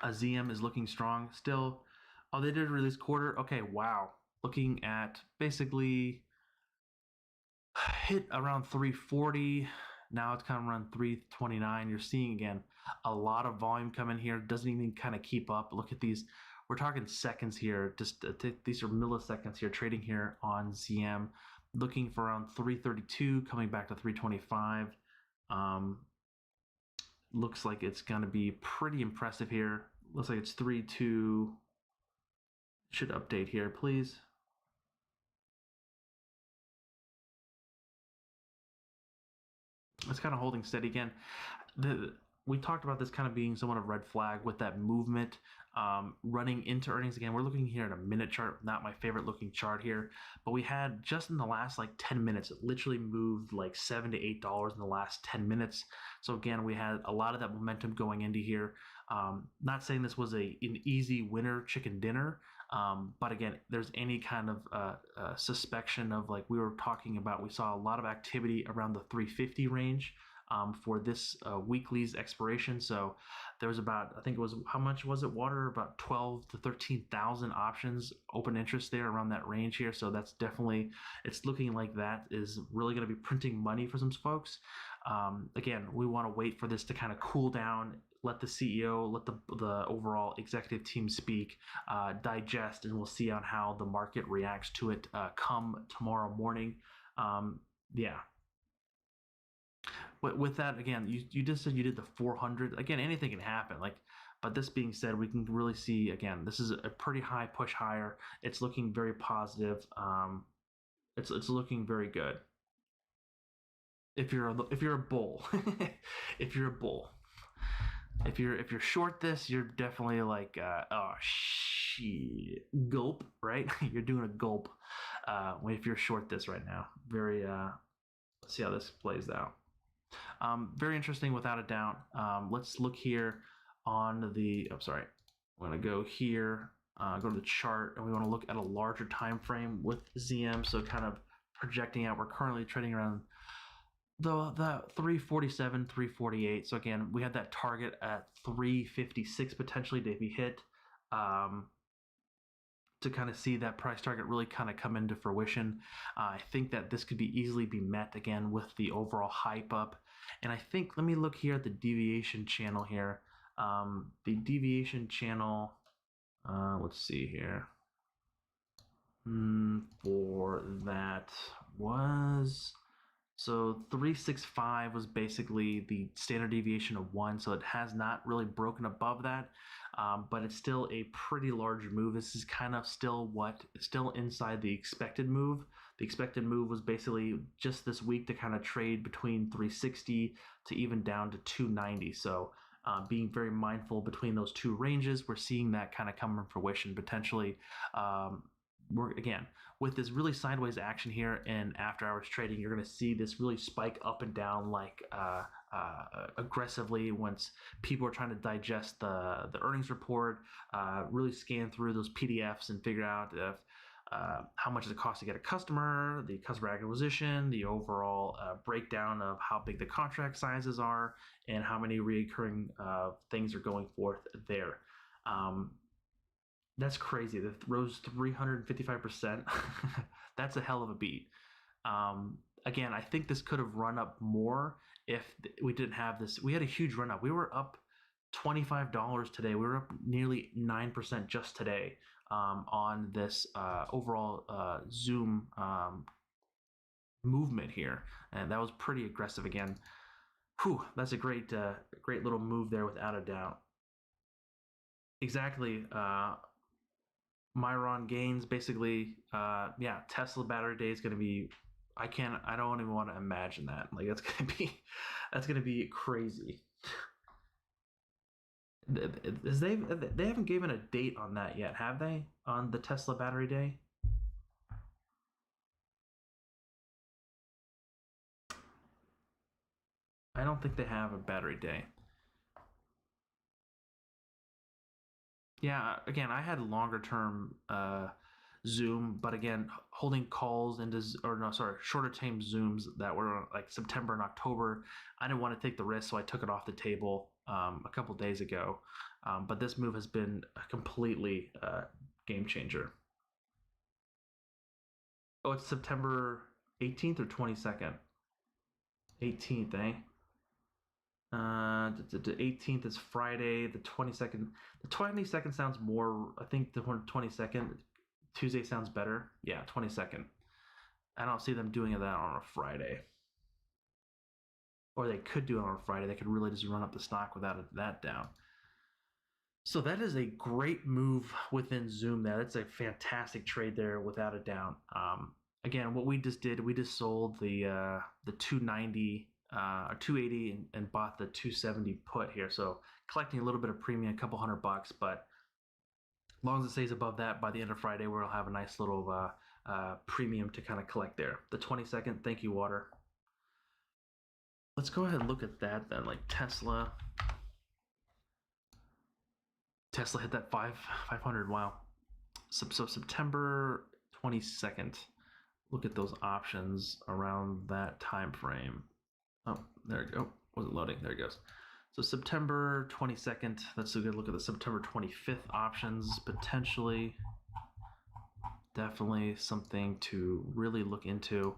ZM is looking strong still. Oh, they did release quarter. Okay, wow. Looking at basically hit around 340. Now it's kind of around 329. You're seeing again a lot of volume come in here. Doesn't even kind of keep up. Look at these. We're talking seconds here. Just these are milliseconds here. Trading here on ZM, looking for around 332, coming back to 325. Looks like it's going to be pretty impressive here. Looks like it's 3.2. Should update here, please. It's kind of holding steady again. We talked about this kind of being somewhat of a red flag with that movement running into earnings. Again, we're looking here at a minute chart, not my favorite looking chart here, but we had just in the last like 10 minutes, it literally moved like $7 to $8 in the last 10 minutes. So again, we had a lot of that momentum going into here. Not saying this was an easy winner chicken dinner, but again, there's any kind of suspicion of, like we were talking about, we saw a lot of activity around the 350 range for this weekly's expiration. So there was about, I think it was, how much was it, Water? About 12 to 13,000 options, open interest there around that range here. So that's definitely, it's looking like that is really going to be printing money for some folks. Again, we want to wait for this to kind of cool down, let the CEO, let the overall executive team speak, digest, and we'll see on how the market reacts to it come tomorrow morning. Yeah. But with that, again, you just said you did the 400. Again, anything can happen. But this being said, we can really see, again, this is a pretty high push higher. It's looking very positive. It's looking very good. If you're a bull, if you're a bull, if you're short this, you're definitely like, oh shit, gulp, right? You're doing a gulp. If you're short this right now, very. Let's see how this plays out. Very interesting, without a doubt. Let's look here on the. Oh, sorry. I'm gonna go here. Go to the chart, and we want to look at a larger time frame with ZM. So kind of projecting out. We're currently trading around the 347, 348. So again, we had that target at 356 potentially to be hit. To kind of see that price target really kind of come into fruition. I think that this could be easily be met again with the overall hype up. And I think, let me look here at the deviation channel here. The deviation channel, let's see here. For that was, so 365 was basically the standard deviation of 1, so it has not really broken above that, but it's still a pretty large move. This is kind of still inside the expected move. The expected move was basically just this week to kind of trade between 360 to even down to 290. So being very mindful between those two ranges, we're seeing that kind of come from fruition potentially. We're again with this really sideways action here in after hours trading, you're going to see this really spike up and down like aggressively once people are trying to digest the earnings report, really scan through those PDFs and figure out if how much does it cost to get a customer, the customer acquisition, the overall breakdown of how big the contract sizes are, and how many recurring things are going forth there. That's crazy. That rose 355%. That's a hell of a beat. Again, I think this could have run up more if we didn't have this. We had a huge run up. We were up $25 today. We were up nearly 9% just today on this overall Zoom movement here, and that was pretty aggressive again. Whew, that's a great little move there, without a doubt. Exactly. Myron Gaines, basically, yeah, Tesla battery day is going to be, I don't even want to imagine that. Like, that's going to be crazy. They haven't given a date on that yet, have they? On the Tesla battery day? I don't think they have a battery day. Yeah, again, I had longer term Zoom, but again, holding calls into, shorter term Zooms that were like September and October. I didn't want to take the risk, so I took it off the table a couple days ago. But this move has been a completely game changer. Oh, it's September 18th or 22nd? 18th, eh? The 18th is Friday. The 22nd. The 22nd sounds more. I think the 22nd Tuesday sounds better. Yeah, 22nd. I don't see them doing that on a Friday. Or they could do it on a Friday. They could really just run up the stock without that down. So that is a great move within Zoom. That's a fantastic trade there, without a doubt. Again, what we just did, we just sold the 290 or 280 and bought the 270 put here. So collecting a little bit of premium, a couple $100, but as long as it stays above that by the end of Friday, we'll have a nice little premium to kind of collect there. The 22nd, thank you, Water. Let's go ahead and look at that then, like Tesla. Tesla hit that 500, wow. So September 22nd, look at those options around that time frame. Oh, there we go. Wasn't loading. There it goes. So September 22nd, let's take a look at the September 25th options, potentially. Definitely something to really look into.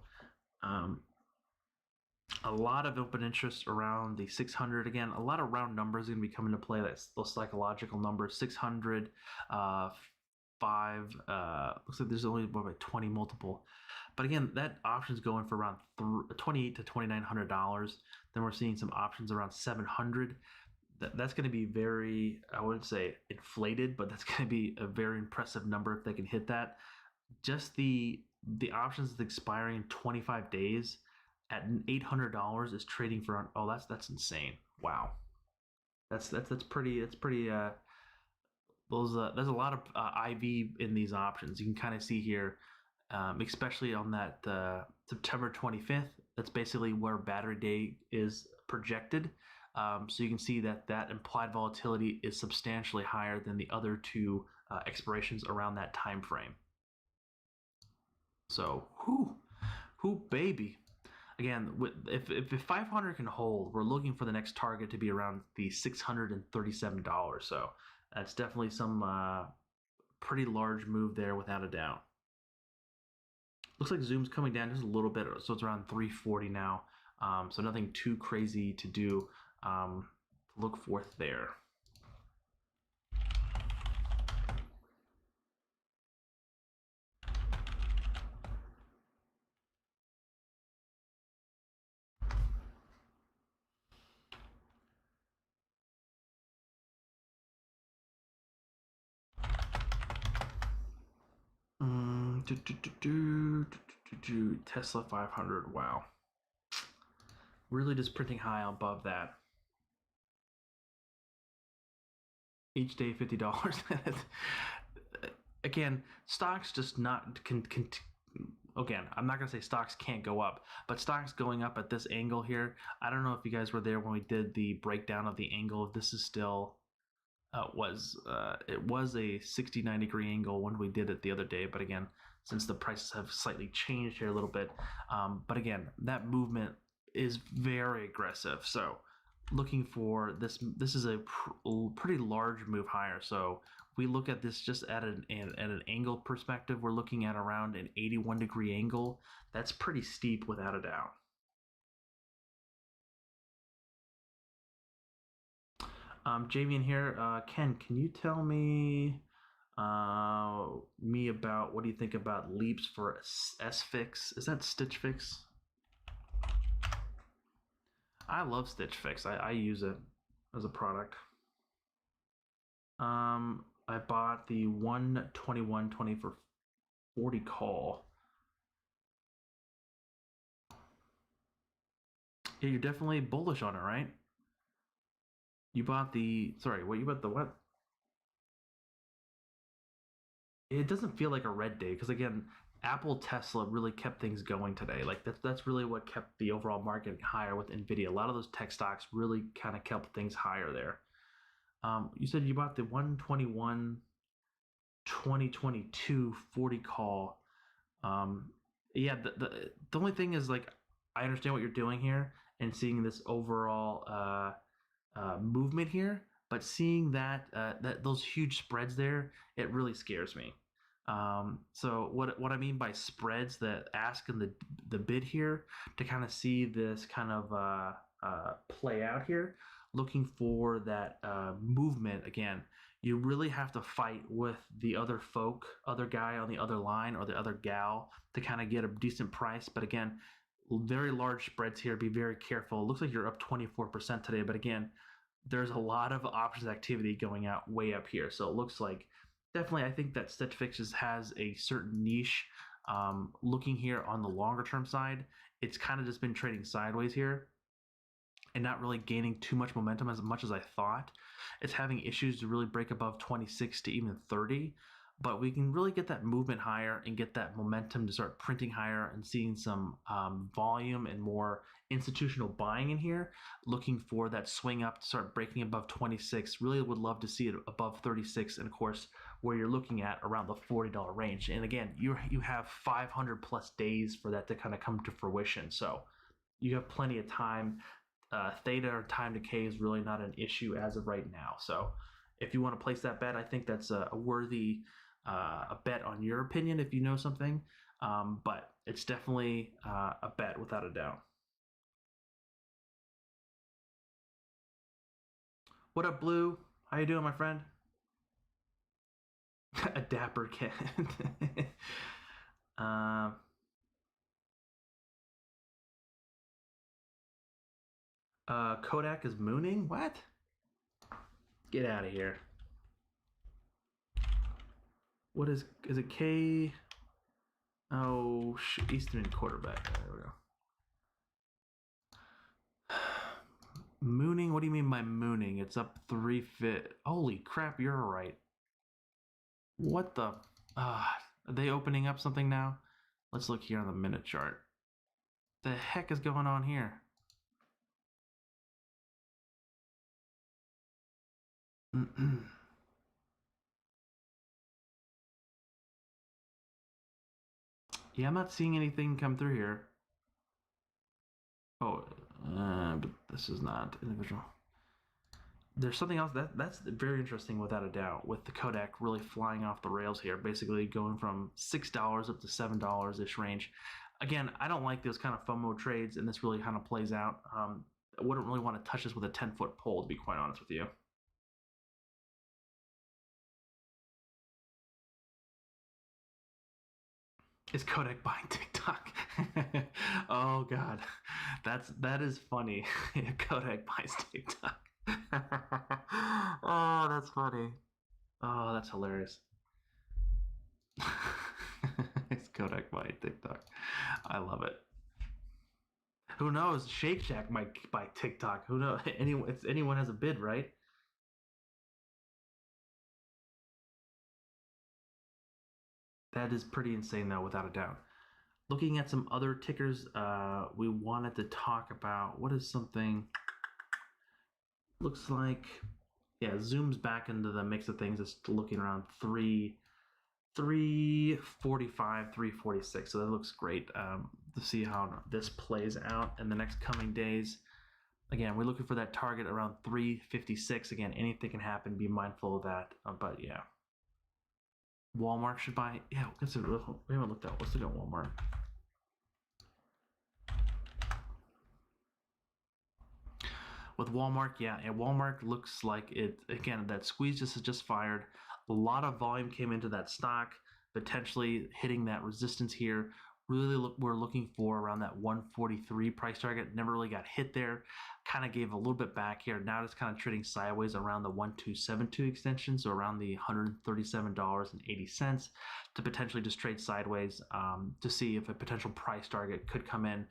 A lot of open interest around the 600. Again, a lot of round numbers are going to be coming to play. That's those psychological numbers. 600, 5. Looks like there's only about 20 multiple. But again, that option's going for around $28 to $2,900. Then we're seeing some options around 700. That's going to be very, I wouldn't say inflated, but that's going to be a very impressive number if they can hit that. Just the options that's expiring in 25 days at $800 is trading for, oh, that's insane. Wow. That's pretty those there's a lot of IV in these options. You can kind of see here, especially on that September 25th. That's basically where battery day is projected. So you can see that that implied volatility is substantially higher than the other two expirations around that time frame. So, whoo, baby. Again, if 500 can hold, we're looking for the next target to be around the $637. So that's definitely some pretty large move there, without a doubt. Looks like Zoom's coming down just a little bit, so it's around 340 now. So nothing too crazy to do. Look forth there. Tesla 500. Wow. Really just printing high above that. Each day $50. Again, stocks just not can again, I'm not gonna say stocks can't go up, but stocks going up at this angle here. I don't know if you guys were there when we did the breakdown of the angle. This is still it was a 69-degree angle when we did it the other day, but again, since the prices have slightly changed here a little bit, but again, that movement is very aggressive. So looking for this is a pretty large move higher. So we look at this just at an angle perspective. We're looking at around an 81-degree angle. That's pretty steep, without a doubt. Javian here. Ken, can you tell me about what do you think about leaps for S-Fix? Is that Stitch Fix? I love Stitch Fix. I use it as a product. I bought the 121.20 for 40 call. Yeah, you're definitely bullish on it, right? You bought the what? You bought the what? It doesn't feel like a red day because again, Apple Tesla really kept things going today. Like that's really what kept the overall market higher with Nvidia. A lot of those tech stocks really kind of kept things higher there. You said you bought the 121 2022 40 call. Yeah, the only thing is like I understand what you're doing here and seeing this overall movement here, but seeing that those huge spreads there, it really scares me. So what I mean by spreads, the ask and the bid here, to kind of see this kind of play out here, looking for that movement again. You really have to fight with the other guy on the other line or the other gal to kind of get a decent price. But again, very large spreads here. Be very careful. It looks like you're up 24% today, but again, there's a lot of options activity going out way up here. So it looks like definitely, I think that Stitch Fixes has a certain niche. Looking here on the longer term side, it's kind of just been trading sideways here and not really gaining too much momentum as much as I thought. It's having issues to really break above 26 to even 30, but we can really get that movement higher and get that momentum to start printing higher and seeing some volume and more institutional buying in here, looking for that swing up to start breaking above 26. Really would love to see it above 36, and of course where you're looking at around the $40 range. And again, you have 500 plus days for that to kind of come to fruition, so you have plenty of time. Theta or time decay is really not an issue as of right now. So if you want to place that bet, I think that's a worthy a bet on your opinion if you know something. But it's definitely a bet without a doubt. What up, Blue? How you doing, my friend? A dapper kid. uh, Kodak is mooning? What? Get out of here. What is it K? Oh, Eastern quarterback. There we go. Mooning? What do you mean by mooning? It's up 3 fit. Holy crap, you're right. What the? Are they opening up something now? Let's look here on the minute chart. The heck is going on here? Yeah, I'm not seeing anything come through here. Oh, but this is not individual. There's something else that's very interesting without a doubt, with the Kodak really flying off the rails here, basically going from $6 up to $7 ish range. Again, I don't like those kind of FOMO trades, and this really kind of plays out. I wouldn't really want to touch this with a 10-foot pole, to be quite honest with you. Is Kodak buying TikTok? Oh God, that is funny. Kodak buys TikTok. Oh, that's funny. Oh, that's hilarious. It's Kodak buying TikTok. I love it. Who knows? Shake Shack might buy TikTok. Who knows? Anyone has a bid, right? That is pretty insane, though, without a doubt. Looking at some other tickers, we wanted to talk about what is something looks like. Yeah, zooms back into the mix of things. It's looking around 345, 346. So that looks great to see how this plays out in the next coming days. Again, we're looking for that target around 356. Again, anything can happen. Be mindful of that. But yeah, Walmart should buy. Yeah, we haven't looked at. Let's look at Walmart. With Walmart, yeah, and Walmart looks like it again. That squeeze just fired. A lot of volume came into that stock, potentially hitting that resistance here. Really, we're looking for around that 143 price target. Never really got hit there. Kind of gave a little bit back here. Now it's kind of trading sideways around the 1272 extension, so around the $137.80 to potentially just trade sideways to see if a potential price target could come in.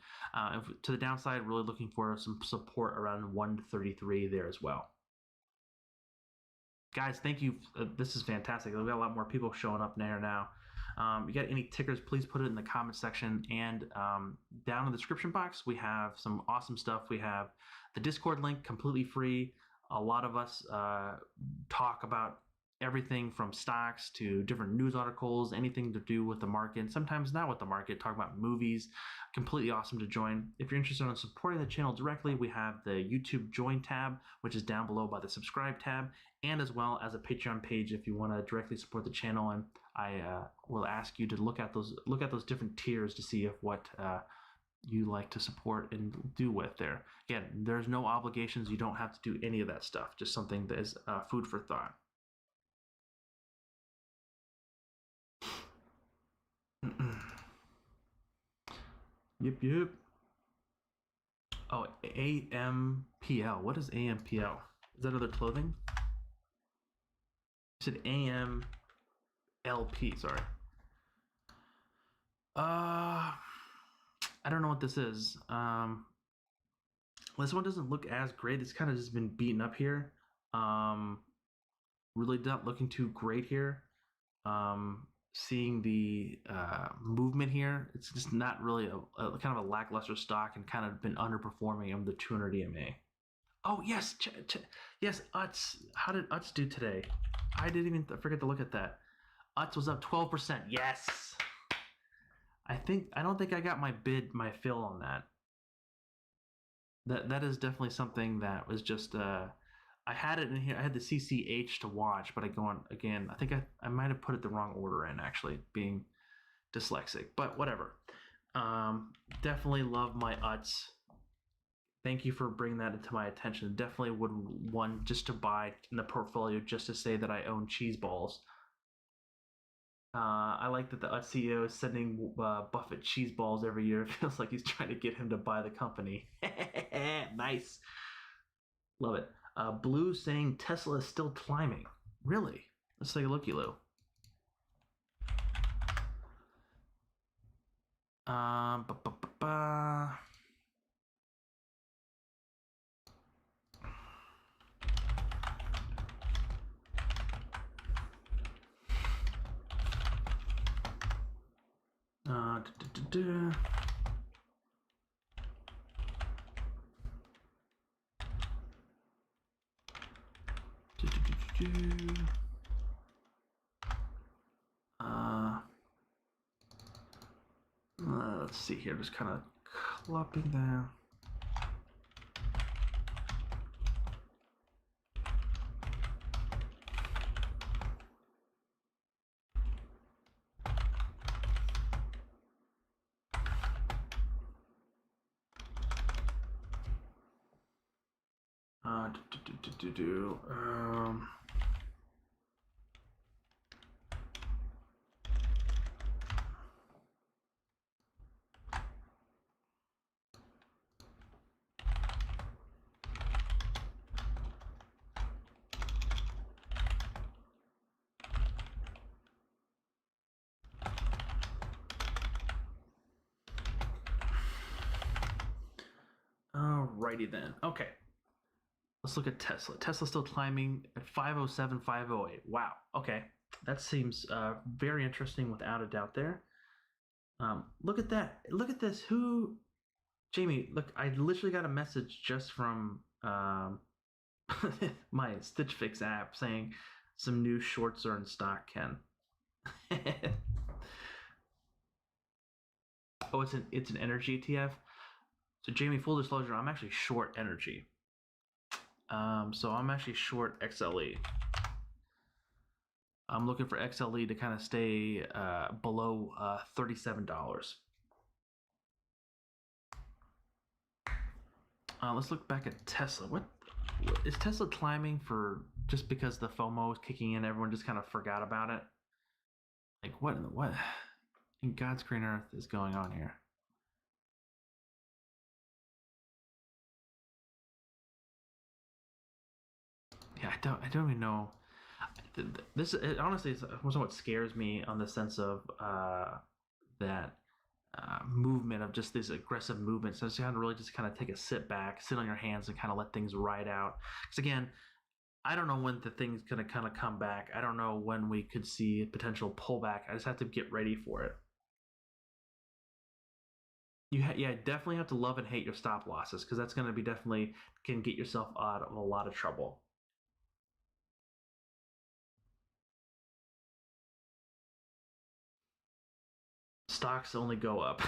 To the downside, really looking for some support around 133 there as well. Guys, thank you. This is fantastic. We've got a lot more people showing up there now. You got any tickers, please put it in the comment section. And down in the description box, we have some awesome stuff. We have the Discord link, completely free. A lot of us talk about everything from stocks to different news articles, anything to do with the market, sometimes not with the market, talk about movies. Completely awesome to join. If you're interested in supporting the channel directly, we have the YouTube join tab, which is down below by the subscribe tab, and as well as a Patreon page if you want to directly support the channel. And I will ask you to look at those different tiers to see if what you like to support and do with there. Again, there's no obligations. You don't have to do any of that stuff. Just something that is food for thought. Yep. Oh, AMPL. What is AMPL? Is that other clothing? You said AMLP, sorry. I don't know what this is. This one doesn't look as great. It's kind of just been beaten up here. Really not looking too great here. Seeing the movement here, it's just not really a kind of a lackluster stock and kind of been underperforming on the 200 EMA. Oh yes, yes, UTS. How did UTS do today? I didn't even forget to look at that. UTS was up 12%. Yes. I don't think I got my fill on that. That is definitely something that was just I had it in here. I had the CCH to watch, but I go on again. I think I might have put it the wrong order in, actually, being dyslexic, but whatever. Definitely love my UTS. Thank you for bringing that into my attention. Definitely would one just to buy in the portfolio just to say that I own cheese balls. I like that the CEO is sending Buffett cheese balls every year. It feels like he's trying to get him to buy the company. Nice. Love it. Blue saying Tesla is still climbing. Really? Let's take a looky, Lou. Ba, ba, ba, ba. Da, da, da, let's see here, just kind of clumping down. Alrighty then. Okay. Let's look at Tesla. Tesla's still climbing at 507, 508. Wow. Okay. That seems very interesting without a doubt there. Look at that. Look at this. Who? Jamie, look, I literally got a message just from my Stitch Fix app saying some new shorts are in stock, Ken. Oh, it's an energy ETF. So Jamie, full disclosure, I'm actually short energy. So I'm actually short XLE. I'm looking for XLE to kind of stay below $37. Let's look back at Tesla. What is Tesla climbing for? Just because the FOMO is kicking in, everyone just kind of forgot about it. Like what in God's green earth is going on here? Yeah, I don't even know. This honestly is what scares me on the sense of that movement of just this aggressive movement. So you have to really just kind of take a sit back, sit on your hands, and kind of let things ride out. Because again, I don't know when the thing's gonna kind of come back. I don't know when we could see a potential pullback. I just have to get ready for it. Yeah, definitely have to love and hate your stop losses because that's going to be definitely can get yourself out of a lot of trouble. Stocks only go up.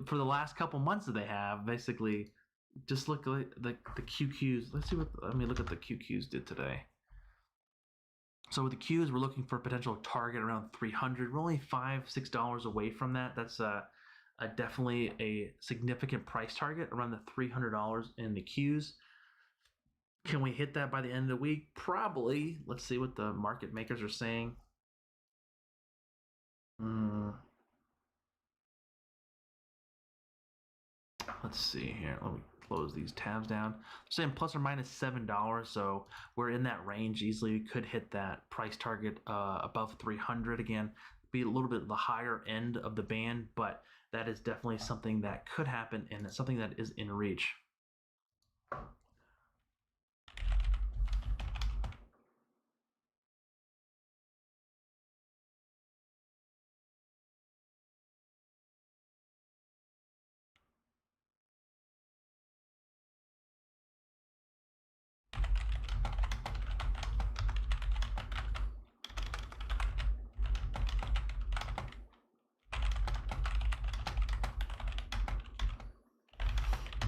For the last couple months that they have, basically, just look at the QQs. Let's see what look at the QQs did today. So with the Qs, we're looking for a potential target around 300. We're only $5-6 away from that. That's definitely a significant price target around the $300 in the Qs. Can we hit that by the end of the week? Probably. Let's see what the market makers are saying. Let's see here. Let me close these tabs down. They're saying plus or minus $7, so we're in that range easily. We could hit that price target above 300 again. Be a little bit the higher end of the band, but that is definitely something that could happen and it's something that is in reach.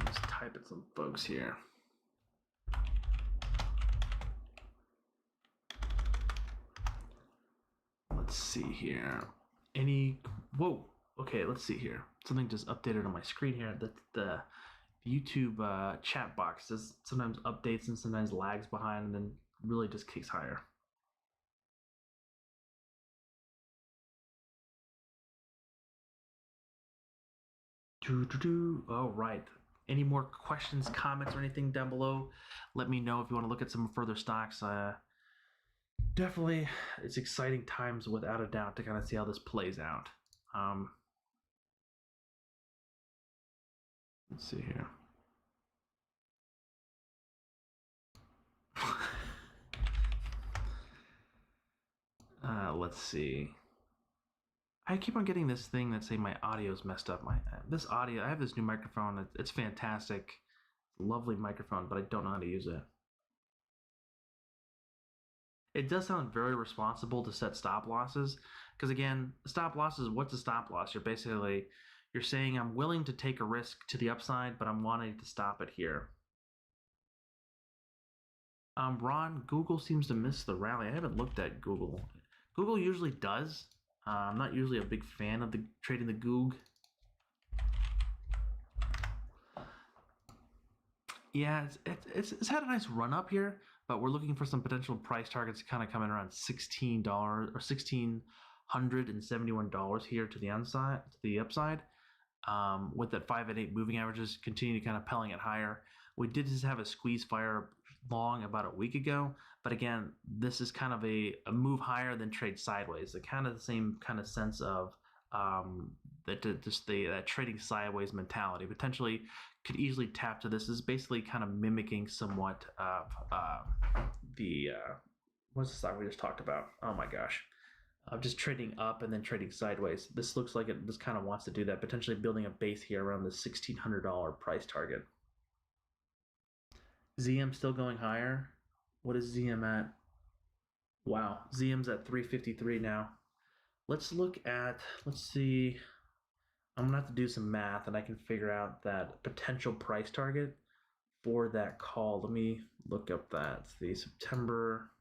Let's type in some folks here. Let's see here. Whoa, Okay, let's see here. Something just updated on my screen here. The YouTube chat box does sometimes updates and sometimes lags behind, and then really just kicks higher. All right. Any more questions, comments, or anything down below? Let me know if you want to look at some further stocks. Definitely, it's exciting times without a doubt to kind of see how this plays out. Let's see here. Let's see. I keep on getting this thing that say my audio's messed up. This audio, I have this new microphone. It's fantastic, lovely microphone, but I don't know how to use it. It does sound very responsible to set stop losses, because again, stop losses. What's a stop loss? You're saying I'm willing to take a risk to the upside, but I'm wanting to stop it here. Ron, Google seems to miss the rally. I haven't looked at Google. Google usually does. I'm not usually a big fan of the trading the Goog. Yeah, it's had a nice run up here, but we're looking for some potential price targets kind of coming around $16 or $1,671 here to the upside. With that 5 and 8 moving averages continue to kind of pelling it higher. We did just have a squeeze fire long about a week ago, but again, this is kind of a move higher than trade sideways. The kind of the same kind of sense of that trading sideways mentality potentially could easily tap to this. This is basically kind of mimicking somewhat of what's the stock we just talked about? Oh my gosh. Just trading up and then trading sideways. This looks like this kind of wants to do that, potentially building a base here around the $1,600 price target. ZM still going higher. What is ZM at? Wow, ZM's at 353 now. Let's see. I'm gonna have to do some math and I can figure out that potential price target for that call. Let me look up that. It's the September,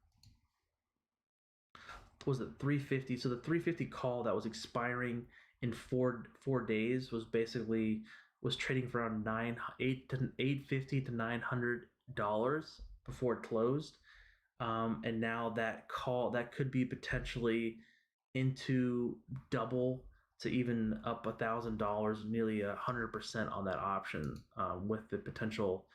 was it 350? So the 350 call that was expiring in four days was trading for around $850 to $900 before it closed. And now that call that could be potentially into double to even up $1,000, nearly 100% on that option, with the potential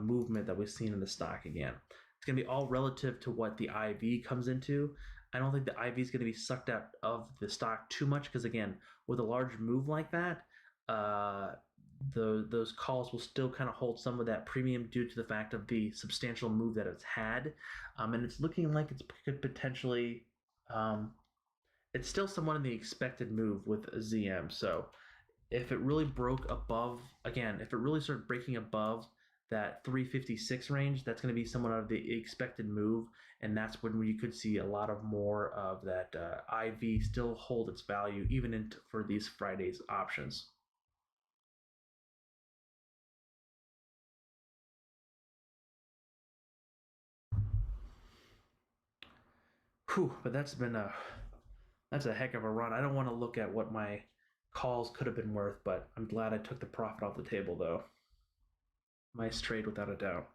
movement that we've seen in the stock again. It's going to be all relative to what the IV comes into. I don't think the IV is going to be sucked out of the stock too much because, again, with a large move like that, those calls will still kind of hold some of that premium due to the fact of the substantial move that it's had. And it's looking like it could potentially, it's still somewhat in the expected move with ZM. So if it really broke above, again, if it really started breaking above that 356 range, that's going to be somewhat of the expected move, and that's when you could see a lot of more of that IV still hold its value even for these Friday's options. Whew, but that's a heck of a run. I don't want to look at what my calls could have been worth, but I'm glad I took the profit off the table though. Nice trade without a doubt.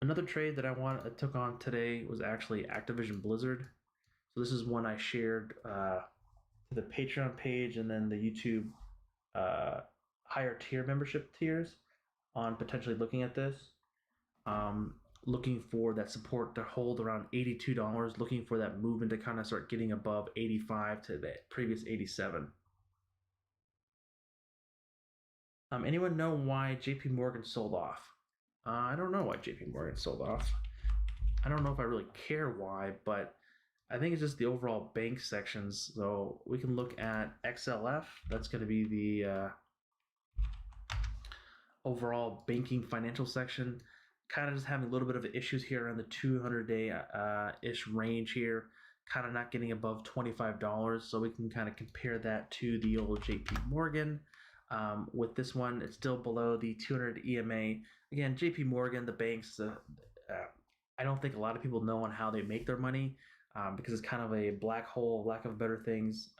Another trade that I took on today was actually Activision Blizzard. So this is one I shared to the Patreon page and then the YouTube higher tier membership tiers on potentially looking at this. Looking for that support to hold around $82, looking for that movement to kind of start getting above 85 to the previous 87. Anyone know why JP Morgan sold off? I don't know why JP Morgan sold off. I don't know if I really care why, but I think it's just the overall bank sections. So we can look at XLF. That's going to be the overall banking financial section. Kind of just having a little bit of issues here on the 200-day ish range here. Kind of not getting above $25. So we can kind of compare that to the old JP Morgan. With this one, it's still below the 200 EMA. Again, JP Morgan, the banks, I don't think a lot of people know on how they make their money because it's kind of a black hole, lack of better things.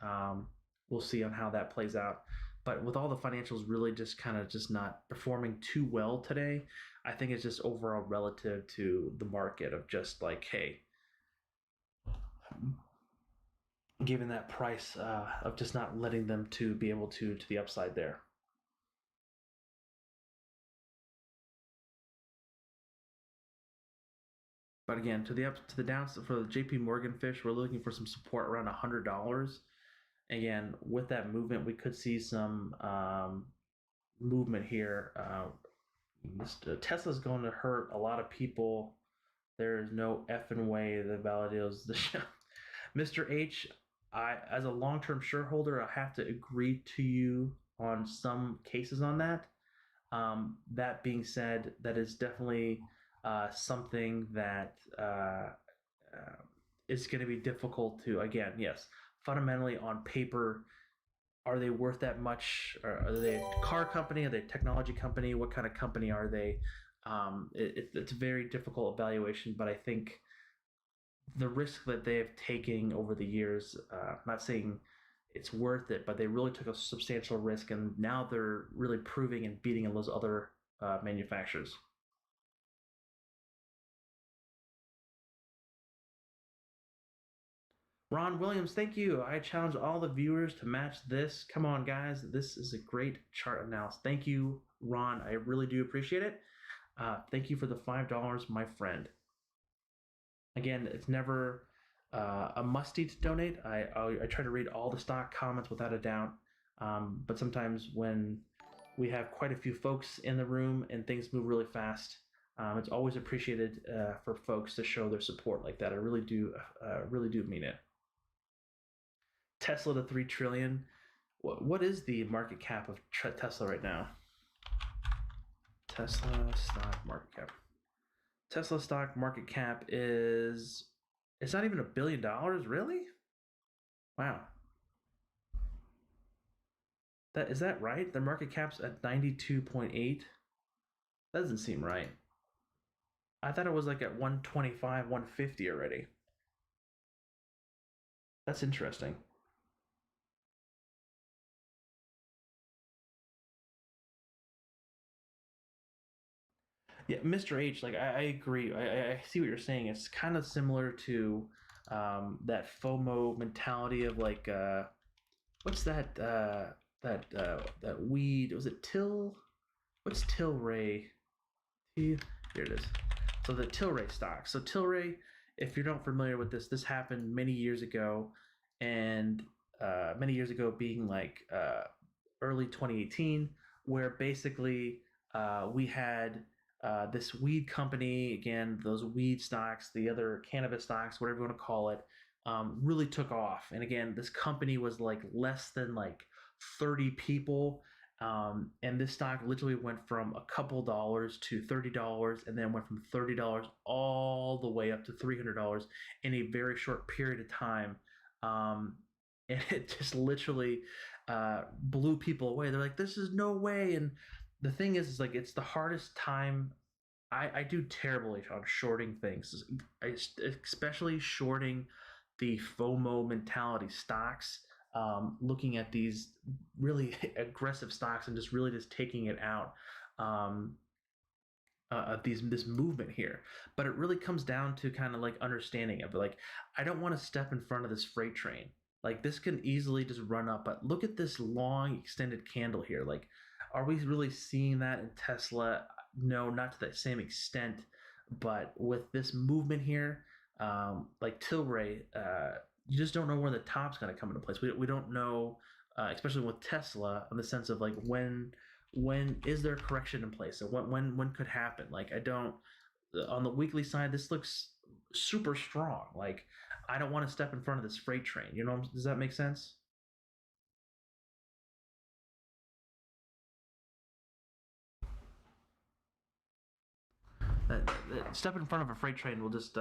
We'll see on how that plays out. But with all the financials really just kind of just not performing too well today, I think it's just overall relative to the market of just like, hey, given that price of just not letting them to be able to the upside there. But again, to the downside for the JP Morgan fish, we're looking for some support around $100. Again, with that movement, we could see some movement here. Tesla's going to hurt a lot of people. There is no effing way the validates the show. Mr. H, as a long-term shareholder, I have to agree to you on some cases on that. That being said, that is definitely something that is going to be difficult to, again, yes, fundamentally on paper, are they worth that much? Are they a car company? Are they a technology company? What kind of company are they? It's a very difficult evaluation, but I think the risk that they have taken over the years, not saying it's worth it, but they really took a substantial risk, and now they're really proving and beating those other manufacturers. Ron Williams, thank you. I challenge all the viewers to match this. Come on, guys. This is a great chart analysis. Thank you, Ron. I really do appreciate it. Thank you for the $5, my friend. Again, it's never a musty to donate. I try to read all the stock comments without a doubt. But sometimes when we have quite a few folks in the room and things move really fast, it's always appreciated for folks to show their support like that. I really do mean it. Tesla to 3 trillion. What is the market cap of Tesla right now? Tesla stock market cap. Tesla stock market cap is, it's not even $1 billion, really? Wow. Is that right? The market cap's at 92.8. That doesn't seem right. I thought it was like at 125, 150 already. That's interesting. Yeah, Mr. H, like I agree. I see what you're saying. It's kind of similar to that FOMO mentality of like what's that weed? Was it Till? What's Tilray? Here it is. So the Tilray stock. So Tilray, if you're not familiar with this, this happened many years ago, and many years ago being like early 2018, where basically we had this weed company, again, those weed stocks, the other cannabis stocks, whatever you want to call it, really took off. And again, this company was like less than like 30 people. And this stock literally went from a couple dollars to $30, and then went from $30 all the way up to $300 in a very short period of time. And it just literally blew people away. They're like, "This is no way!" And the thing is like it's the hardest time. I do terribly on shorting things, especially shorting the FOMO mentality stocks. Looking at these really aggressive stocks and just really just taking it out of this movement here. But it really comes down to kind of like understanding it. But like, I don't want to step in front of this freight train. Like this can easily just run up. But look at this long extended candle here. Like, are we really seeing that in Tesla? No, not to that same extent. But with this movement here, like Tilray, you just don't know where the top's going to come into place. We don't know, especially with Tesla, in the sense of like when is there a correction in place? So when could happen? Like I don't, on the weekly side, this looks super strong. Like I don't want to step in front of this freight train. You know, does that make sense? Step in front of a freight train will just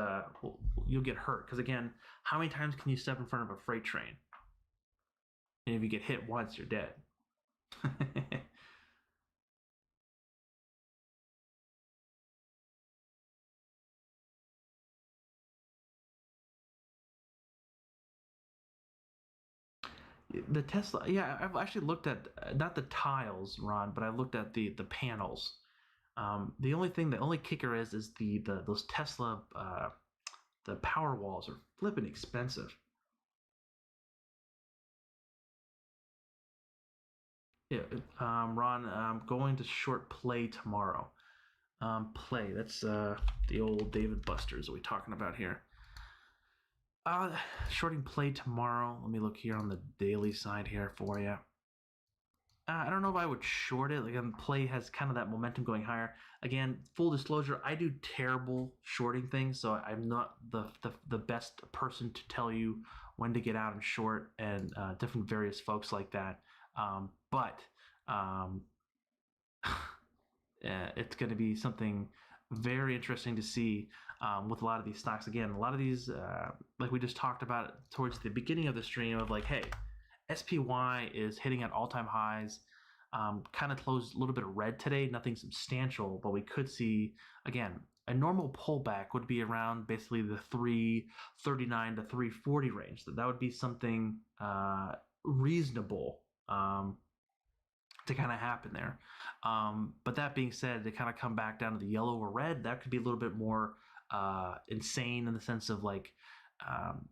you'll get hurt because again, how many times can you step in front of a freight train? And if you get hit once, you're dead. The Tesla, yeah, I've actually looked at not the tiles, Ron, but I looked at the panels. The only kicker is the those Tesla the power walls are flipping expensive. Yeah, Ron, I'm going to short play tomorrow. Play. That's the old David Busters that we're talking about here. Uh, Shorting play tomorrow. Let me look here on the daily side here for you. I don't know if I would short it. Like, play has kind of that momentum going higher. Again, full disclosure, I do terrible shorting things, so I'm not the best person to tell you when to get out and short and different various folks like that. But um, it's going to be something very interesting to see with a lot of these stocks. Again, a lot of these, like we just talked about towards the beginning of the stream, of like, hey, SPY is hitting at all-time highs. Kind of closed a little bit of red today, nothing substantial, but we could see, again, a normal pullback would be around basically the 339 to 340 range. That would be something reasonable to kind of happen there. But that being said, to kind of come back down to the yellow or red, that could be a little bit more insane in the sense of like,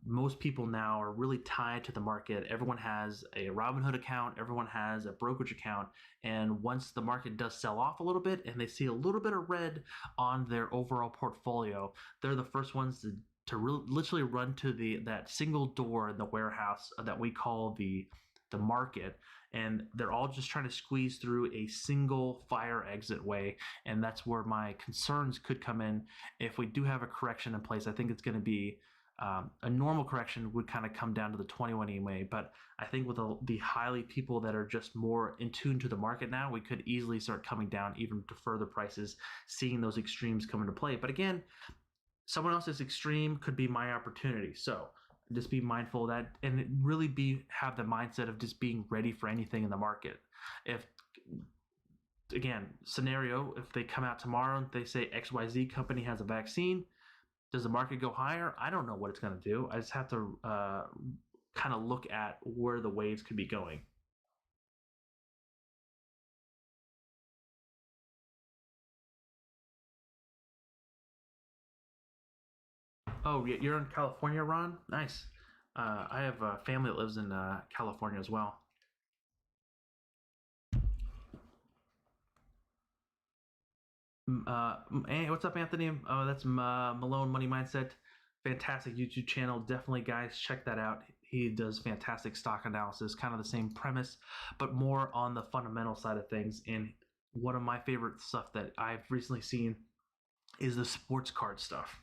most people now are really tied to the market. Everyone has a Robinhood account, everyone has a brokerage account, and once the market does sell off a little bit and they see a little bit of red on their overall portfolio, they're the first ones to literally run to that single door in the warehouse that we call the market, and they're all just trying to squeeze through a single fire exit way. And that's where my concerns could come in. If we do have a correction in place, I think it's going to be a normal correction would kind of come down to the 21 EMA, but I think with the highly people that are just more in tune to the market now, we could easily start coming down even to further prices, seeing those extremes come into play. But again, someone else's extreme could be my opportunity. So just be mindful of that, and really have the mindset of just being ready for anything in the market. If, again, scenario, if they come out tomorrow and they say XYZ company has a vaccine, does the market go higher? I don't know what it's going to do. I just have to kind of look at where the waves could be going. Oh, you're in California, Ron? Nice. I have a family that lives in California as well. Hey, what's up, Anthony? That's Malone Money Mindset. Fantastic YouTube channel. Definitely, guys, check that out. He does fantastic stock analysis, kind of the same premise, but more on the fundamental side of things. And one of my favorite stuff that I've recently seen is the sports card stuff.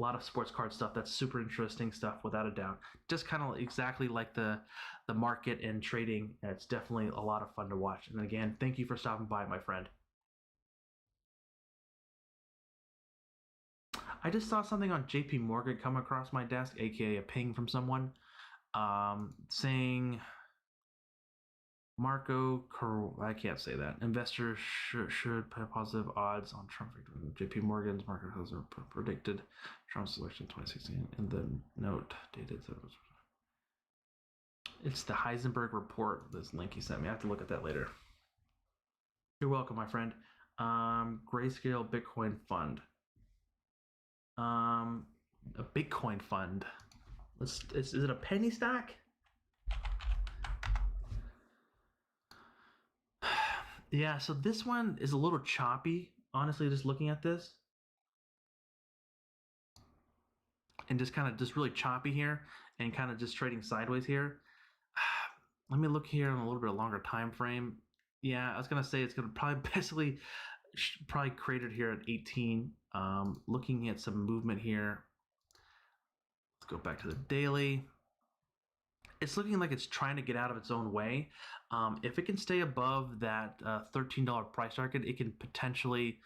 A lot of sports card stuff. That's super interesting stuff, without a doubt. Just kind of exactly like the market and trading. It's definitely a lot of fun to watch. And again, thank you for stopping by, my friend. I just saw something on JP Morgan come across my desk, aka a ping from someone, saying I can't say that. Investors should put positive odds on Trump victory. JP Morgan's market has predicted Trump's election 2016 in the note dated. It's the Heisenberg report, this link he sent me. I have to look at that later. You're welcome, my friend. Grayscale Bitcoin Fund. A Bitcoin fund. Is it a penny stock? Yeah, so this one is a little choppy, honestly, just looking at this. And just kind of just really choppy here and kind of just trading sideways here. Let me look here on a little bit longer time frame. Yeah, I was gonna say it's gonna probably basically probably created here at 18. Looking at some movement here. Let's go back to the daily. It's looking like it's trying to get out of its own way. If it can stay above that $13 price target, it can potentially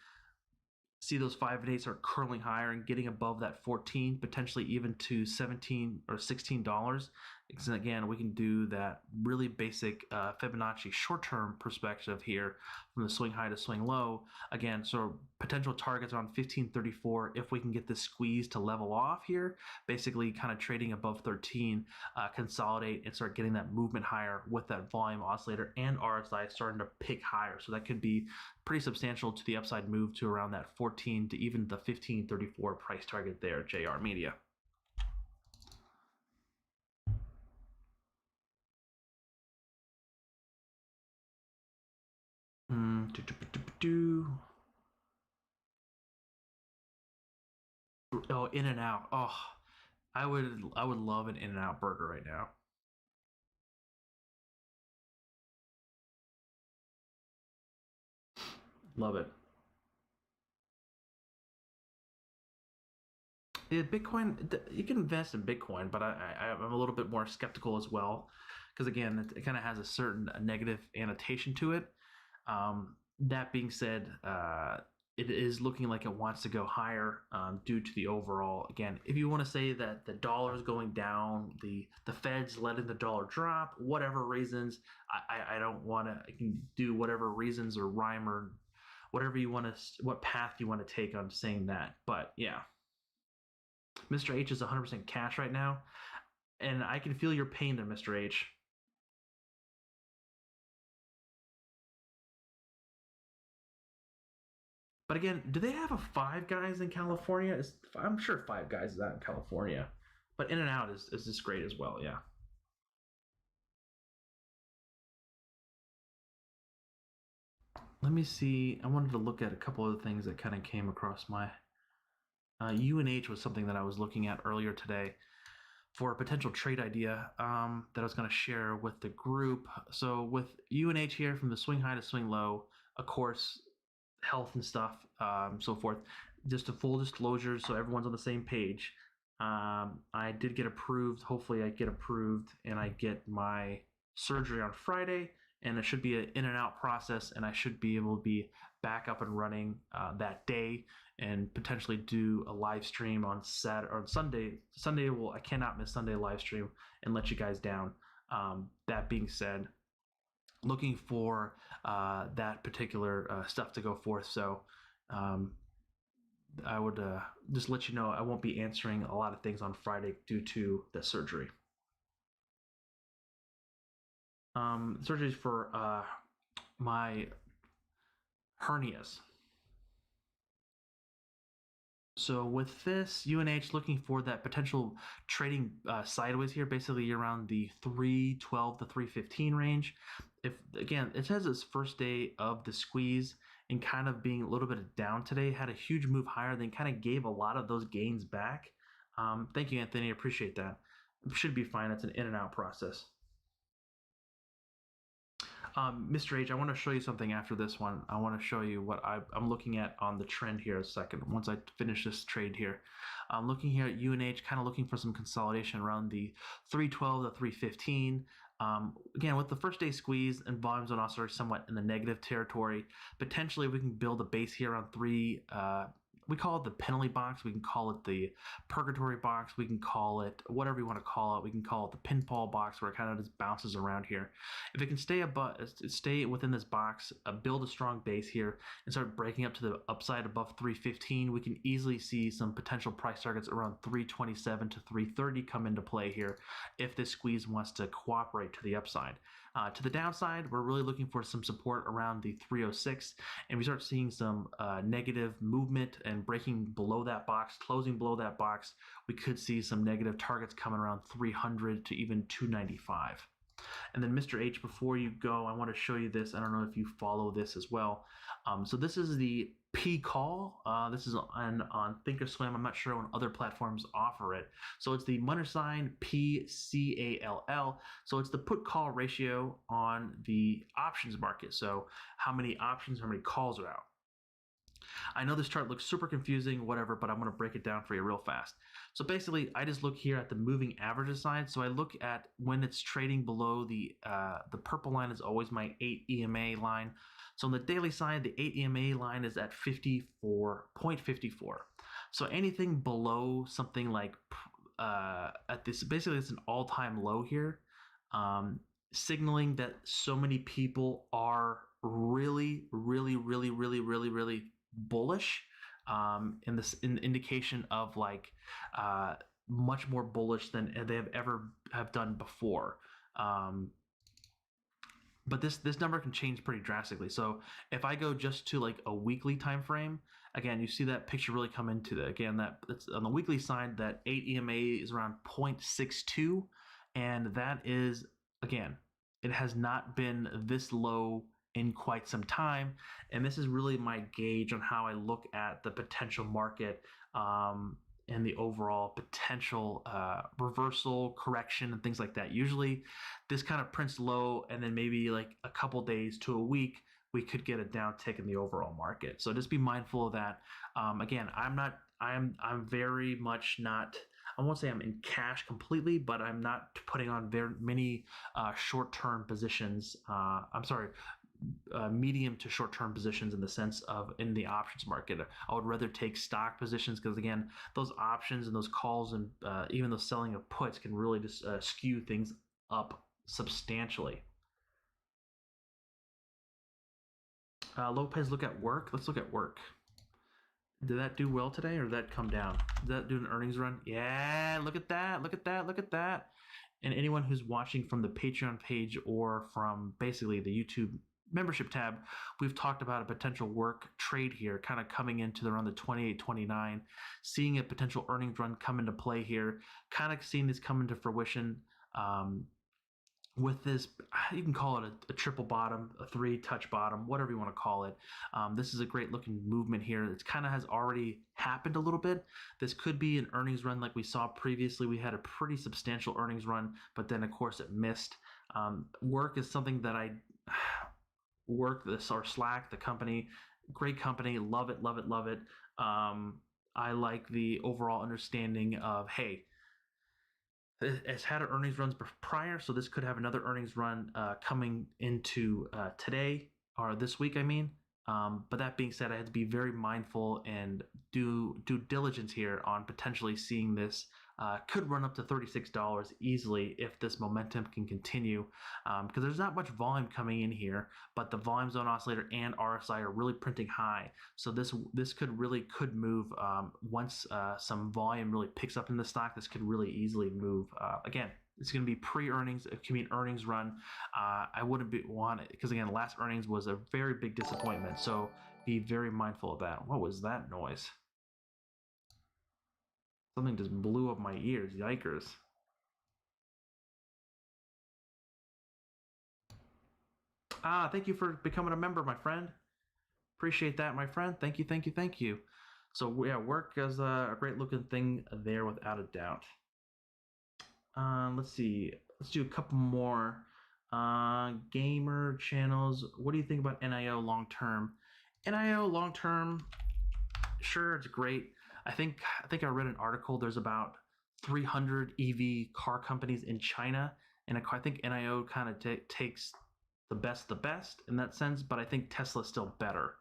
see those 5 and 8s are curling higher and getting above that 14, potentially even to $17 or $16. Because again, we can do that really basic Fibonacci short-term perspective here from the swing high to swing low. Again, so potential targets around 1534. If we can get this squeeze to level off here, basically kind of trading above 13, consolidate and start getting that movement higher with that volume oscillator and RSI starting to pick higher. So that could be pretty substantial to the upside move to around that 14 to even the 1534 price target there, JR Media. Oh, In and Out. Oh, I would love an In and Out burger right now. Love it. Yeah, Bitcoin. You can invest in Bitcoin, but I'm a little bit more skeptical as well, because again, it kind of has a certain negative annotation to it. That being said, it is looking like it wants to go higher due to the overall. Again, if you want to say that the dollar is going down, the Fed's letting the dollar drop, whatever reasons, I don't want to. I can do whatever reasons or rhyme or whatever you want to, what path you want to take on saying that. But yeah, Mr. H is 100% cash right now, and I can feel your pain there, Mr. H. But again, do they have a Five Guys in California? I'm sure Five Guys is out in California, but In and Out is just great as well. Yeah. Let me see. I wanted to look at a couple of things that kind of came across my. UNH was something that I was looking at earlier today for a potential trade idea that I was going to share with the group. So with UNH here, from the swing high to swing low, of course, health and stuff, so forth. Just a full disclosure, so everyone's on the same page. I did get approved. Hopefully, I get approved and I get my surgery on Friday, and it should be an in and out process, and I should be able to be back up and running that day, and potentially do a live stream on Saturday or Sunday. Sunday I cannot miss Sunday live stream and let you guys down. That being said, looking for that particular stuff to go forth. So I would just let you know I won't be answering a lot of things on Friday due to the surgery. Surgeries for my hernias. So with this, UNH looking for that potential trading sideways here, basically around the 312 to 315 range. If again, it says it's first day of the squeeze and kind of being a little bit down today, had a huge move higher, then kind of gave a lot of those gains back. Thank you, Anthony. I appreciate that. It should be fine. It's an in and out process. Mr. H, I want to show you something after this one. I want to show you what I'm looking at on the trend here a second. Once I finish this trade here, I'm looking here at UNH, kind of looking for some consolidation around the 312 to 315. Again, with the first day squeeze and volumes on us are somewhat in the negative territory, potentially we can build a base here around we call it the penalty box. We can call it the purgatory box. We can call it whatever you want to call it. We can call it the pinfall box, where it kind of just bounces around here. If it can stay within this box, build a strong base here, and start breaking up to the upside above 315, we can easily see some potential price targets around 327 to 330 come into play here if this squeeze wants to cooperate to the upside. To the downside, we're really looking for some support around the 306, and we start seeing some negative movement and breaking below that box, closing below that box. We could see some negative targets coming around 300 to even 295. And then Mr. H, before you go, I want to show you this. I don't know if you follow this as well. So this is the P call. This is on Thinkorswim. I'm not sure when other platforms offer it. So it's the money sign PCALL. So it's the put call ratio on the options market. So how many options, how many calls are out. I know this chart looks super confusing, whatever, but I'm going to break it down for you real fast. So basically, I just look here at the moving averages side. So I look at when it's trading below the purple line is always my 8 EMA line. So on the daily side, the 8 EMA line is at 54.54. So anything below something like at this, basically it's an all-time low here, signaling that so many people are really, really, really, really, really, really bullish, in this in indication of like much more bullish than they have ever have done before. But this number can change pretty drastically. So if I go just to like a weekly time frame, again, you see that picture really come into that. Again, that it's on the weekly side, that 8 EMA is around 0.62, and that is, again, it has not been this low in quite some time, and this is really my gauge on how I look at the potential market, and the overall potential reversal, correction, and things like that. Usually this kind of prints low, and then maybe like a couple days to a week, we could get a downtick in the overall market. So just be mindful of that. Again, I'm very much not, I won't say I'm in cash completely, but I'm not putting on very many short-term positions. I'm sorry, medium to short-term positions in the sense of in the options market. I would rather take stock positions because, again, those options and those calls and even those selling of puts can really just skew things up substantially. Lopez, look at work. Let's look at work. Did that do well today, or did that come down? Did that do an earnings run? Yeah, look at that, look at that, look at that. And anyone who's watching from the Patreon page or from basically the YouTube membership tab, we've talked about a potential work trade here, kind of coming into around the 28, 29, seeing a potential earnings run come into play here, kind of seeing this come into fruition. With this, you can call it a triple bottom, a three touch bottom, whatever you want to call it. This is a great looking movement here. It kind of has already happened a little bit. This could be an earnings run like we saw previously. We had a pretty substantial earnings run, but then of course it missed. Work is something that I work this, or Slack, the company, great company, love it, love it, love it. I like the overall understanding of, hey, it's had an earnings runs prior, so this could have another earnings run coming into today, or this week, I mean. But that being said, I had to be very mindful and do due diligence here on potentially seeing this could run up to $36 easily if this momentum can continue, because there's not much volume coming in here, but the volume zone oscillator and RSI are really printing high. So this could move once some volume really picks up in the stock. This could really easily move. Again, it's going to be pre-earnings. It can be an earnings run. I wouldn't want it because, again, last earnings was a very big disappointment. So be very mindful of that. What was that noise? Something just blew up my ears. Yikers. Thank you for becoming a member, my friend. Appreciate that, my friend. Thank you, thank you, thank you. So yeah, work is a great looking thing there without a doubt. Let's see. Let's do a couple more gamer channels. What do you think about NIO long term? NIO long term, sure, it's great. I think I read an article. There's about 300 EV car companies in China, and I think NIO kind of takes the best in that sense. But I think Tesla's still better.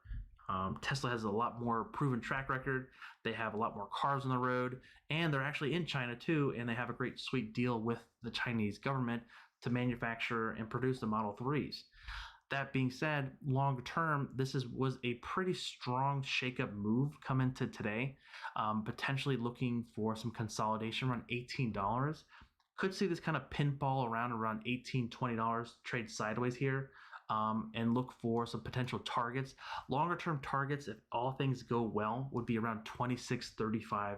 Tesla has a lot more proven track record. They have a lot more cars on the road, and they're actually in China too, and they have a great sweet deal with the Chinese government to manufacture and produce the Model 3s. That being said, long term, this was a pretty strong shakeup move come into today, potentially looking for some consolidation around $18. Could see this kind of pinball around $18, $20, trade sideways here. And look for some potential targets. Longer term targets, if all things go well, would be around 26.35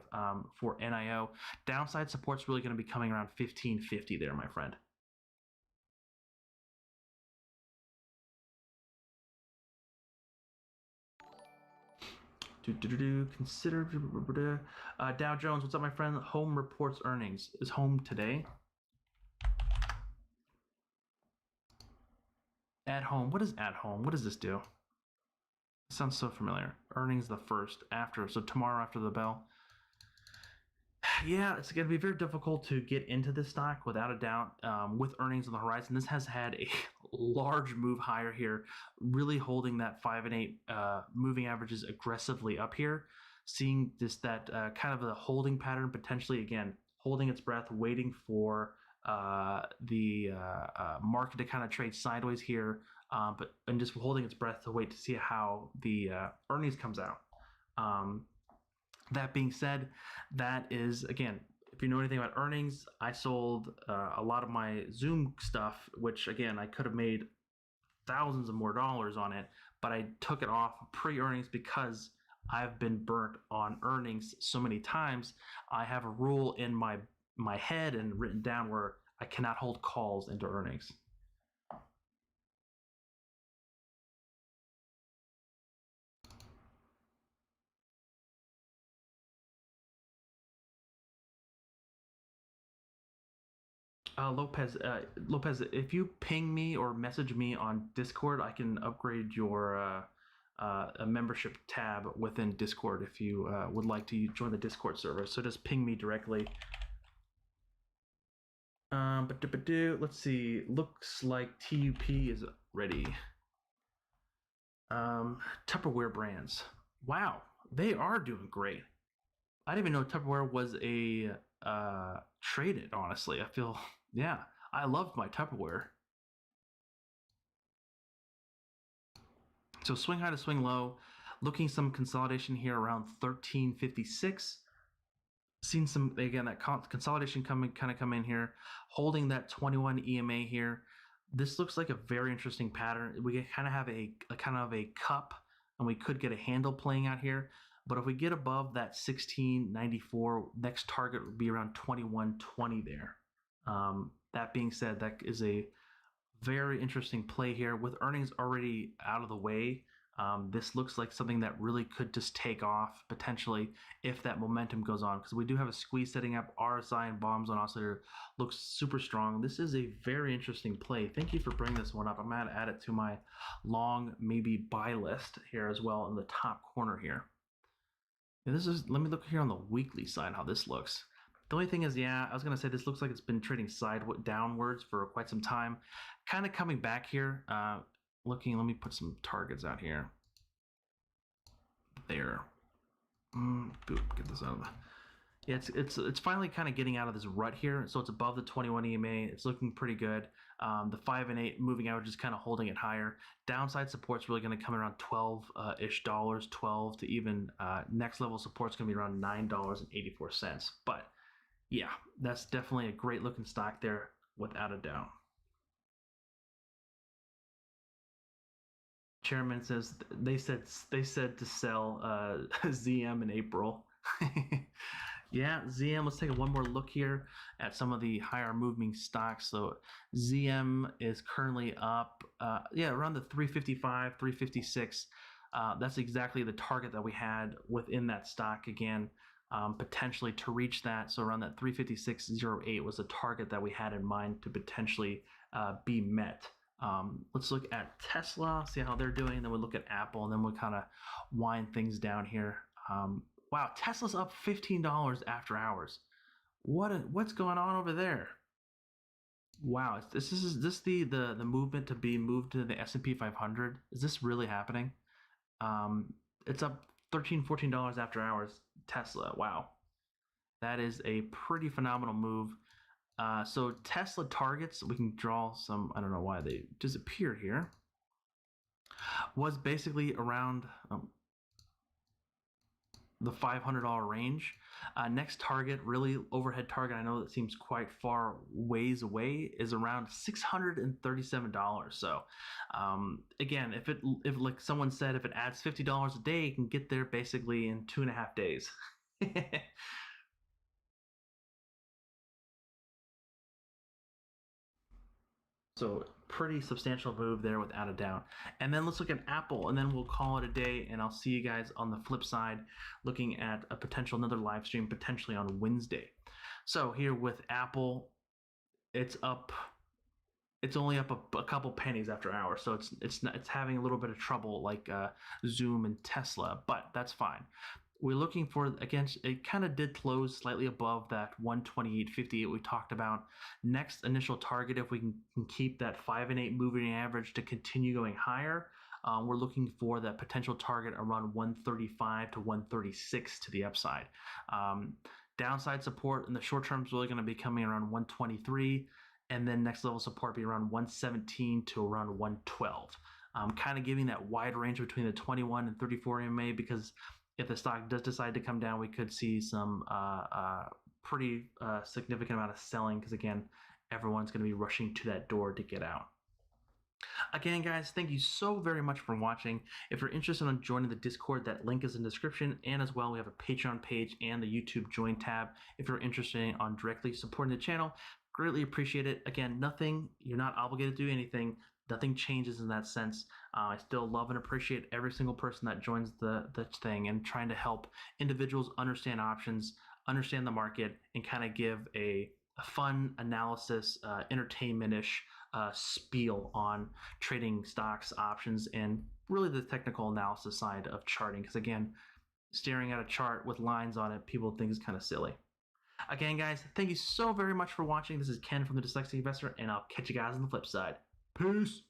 for NIO. Downside support's really going to be coming around 15.50 there, my friend. Consider Dow Jones. What's up, my friend? Home reports earnings. Is Home today? At Home. What is At Home? What does this do? It sounds so familiar. Earnings the first after, so tomorrow after the bell. Yeah, it's going to be very difficult to get into this stock without a doubt. With earnings on the horizon, this has had a large move higher here, really holding that 5 and 8 moving averages aggressively up here. Seeing that kind of a holding pattern, potentially again holding its breath, waiting for the market to kind of trade sideways here, and just holding its breath to wait to see how the earnings comes out. That being said, that is, again, if you know anything about earnings, I sold a lot of my Zoom stuff, which again, I could have made thousands of more dollars on it, but I took it off pre-earnings because I've been burnt on earnings so many times. I have a rule in my head and written down where I cannot hold calls into earnings. Lopez, if you ping me or message me on Discord, I can upgrade your a membership tab within Discord if you would like to join the Discord server. So just ping me directly. Let's see. Looks like TUP is ready. Tupperware brands. Wow, they are doing great. I didn't even know Tupperware was a traded. Honestly, I feel yeah. I loved my Tupperware. So swing high to swing low, looking some consolidation here around 1356. Seen some again that consolidation come in here, holding that 21 EMA here. This looks like a very interesting pattern. We kind of have a kind of a cup, and we could get a handle playing out here. But if we get above that 1694, next target would be around 2120 there. That being said, that is a very interesting play here with earnings already out of the way. This looks like something that really could just take off potentially if that momentum goes on, because we do have a squeeze setting up. RSI and bombs on oscillator looks super strong. This is a very interesting play. Thank you for bringing this one up. I'm going to add it to my long maybe buy list here as well in the top corner here. And this is, let me look here on the weekly side how this looks. The only thing is, yeah, I was going to say this looks like it's been trading sideways downwards for quite some time. Kind of coming back here. Looking, let me put some targets out here. There. Boop, get this out of the... Yeah, it's finally kind of getting out of this rut here. So it's above the 21 EMA. It's looking pretty good. The 5 and 8 moving average is kind of holding it higher. Downside support's really going to come around $12-ish, 12 to even next level support's going to be around $9.84. But yeah, that's definitely a great looking stock there without a doubt. Chairman says they said to sell ZM in April. Yeah, ZM. Let's take one more look here at some of the higher moving stocks. So ZM is currently up, around the 355, 356. That's exactly the target that we had within that stock again, potentially to reach that. So around that 356.08 was the target that we had in mind to potentially be met. Let's look at Tesla, see how they're doing. Then we'll look at Apple, and then we'll kind of wind things down here. Wow, Tesla's up $15 after hours. What's going on over there? Wow, is this the movement to be moved to the S&P 500? Is this really happening? It's up $13-14 after hours. Tesla, wow, that is a pretty phenomenal move. So Tesla targets, we can draw some, I don't know why they disappeared here, was basically around the $500 range. Next target, really overhead target, I know that seems quite far ways away, is around $637. So again, if like someone said, if it adds $50 a day, it can get there basically in 2.5 days. So pretty substantial move there without a doubt. And then let's look at Apple, and then we'll call it a day, and I'll see you guys on the flip side looking at a potential another live stream potentially on Wednesday. So here with Apple, it's up, it's only up a couple pennies after hours, so it's having a little bit of trouble like Zoom and Tesla, but that's fine. We're looking for, again, it kind of did close slightly above that 128.58 we talked about. Next initial target, if we can keep that 5 and 8 moving average to continue going higher, we're looking for that potential target around 135 to 136 to the upside. Downside support in the short term is really going to be coming around 123, and then next level support be around 117 to around 112. Kind of giving that wide range between the 21 and 34 EMA, because if the stock does decide to come down, we could see some pretty significant amount of selling, because again, everyone's going to be rushing to that door to get out. Again, guys, thank you so very much for watching. If you're interested in joining the Discord, that link is in the description, and as well, we have a Patreon page and the YouTube join tab if you're interested in directly supporting the channel. Greatly appreciate it. Again, you're not obligated to do anything. Nothing changes in that sense. I still love and appreciate every single person that joins the thing, and trying to help individuals understand options, understand the market, and kind of give a fun analysis, entertainment-ish spiel on trading stocks, options, and really the technical analysis side of charting. Because again, staring at a chart with lines on it, people think is kind of silly. Again, guys, thank you so very much for watching. This is Ken from the Dyslexic Investor, and I'll catch you guys on the flip side. Peace.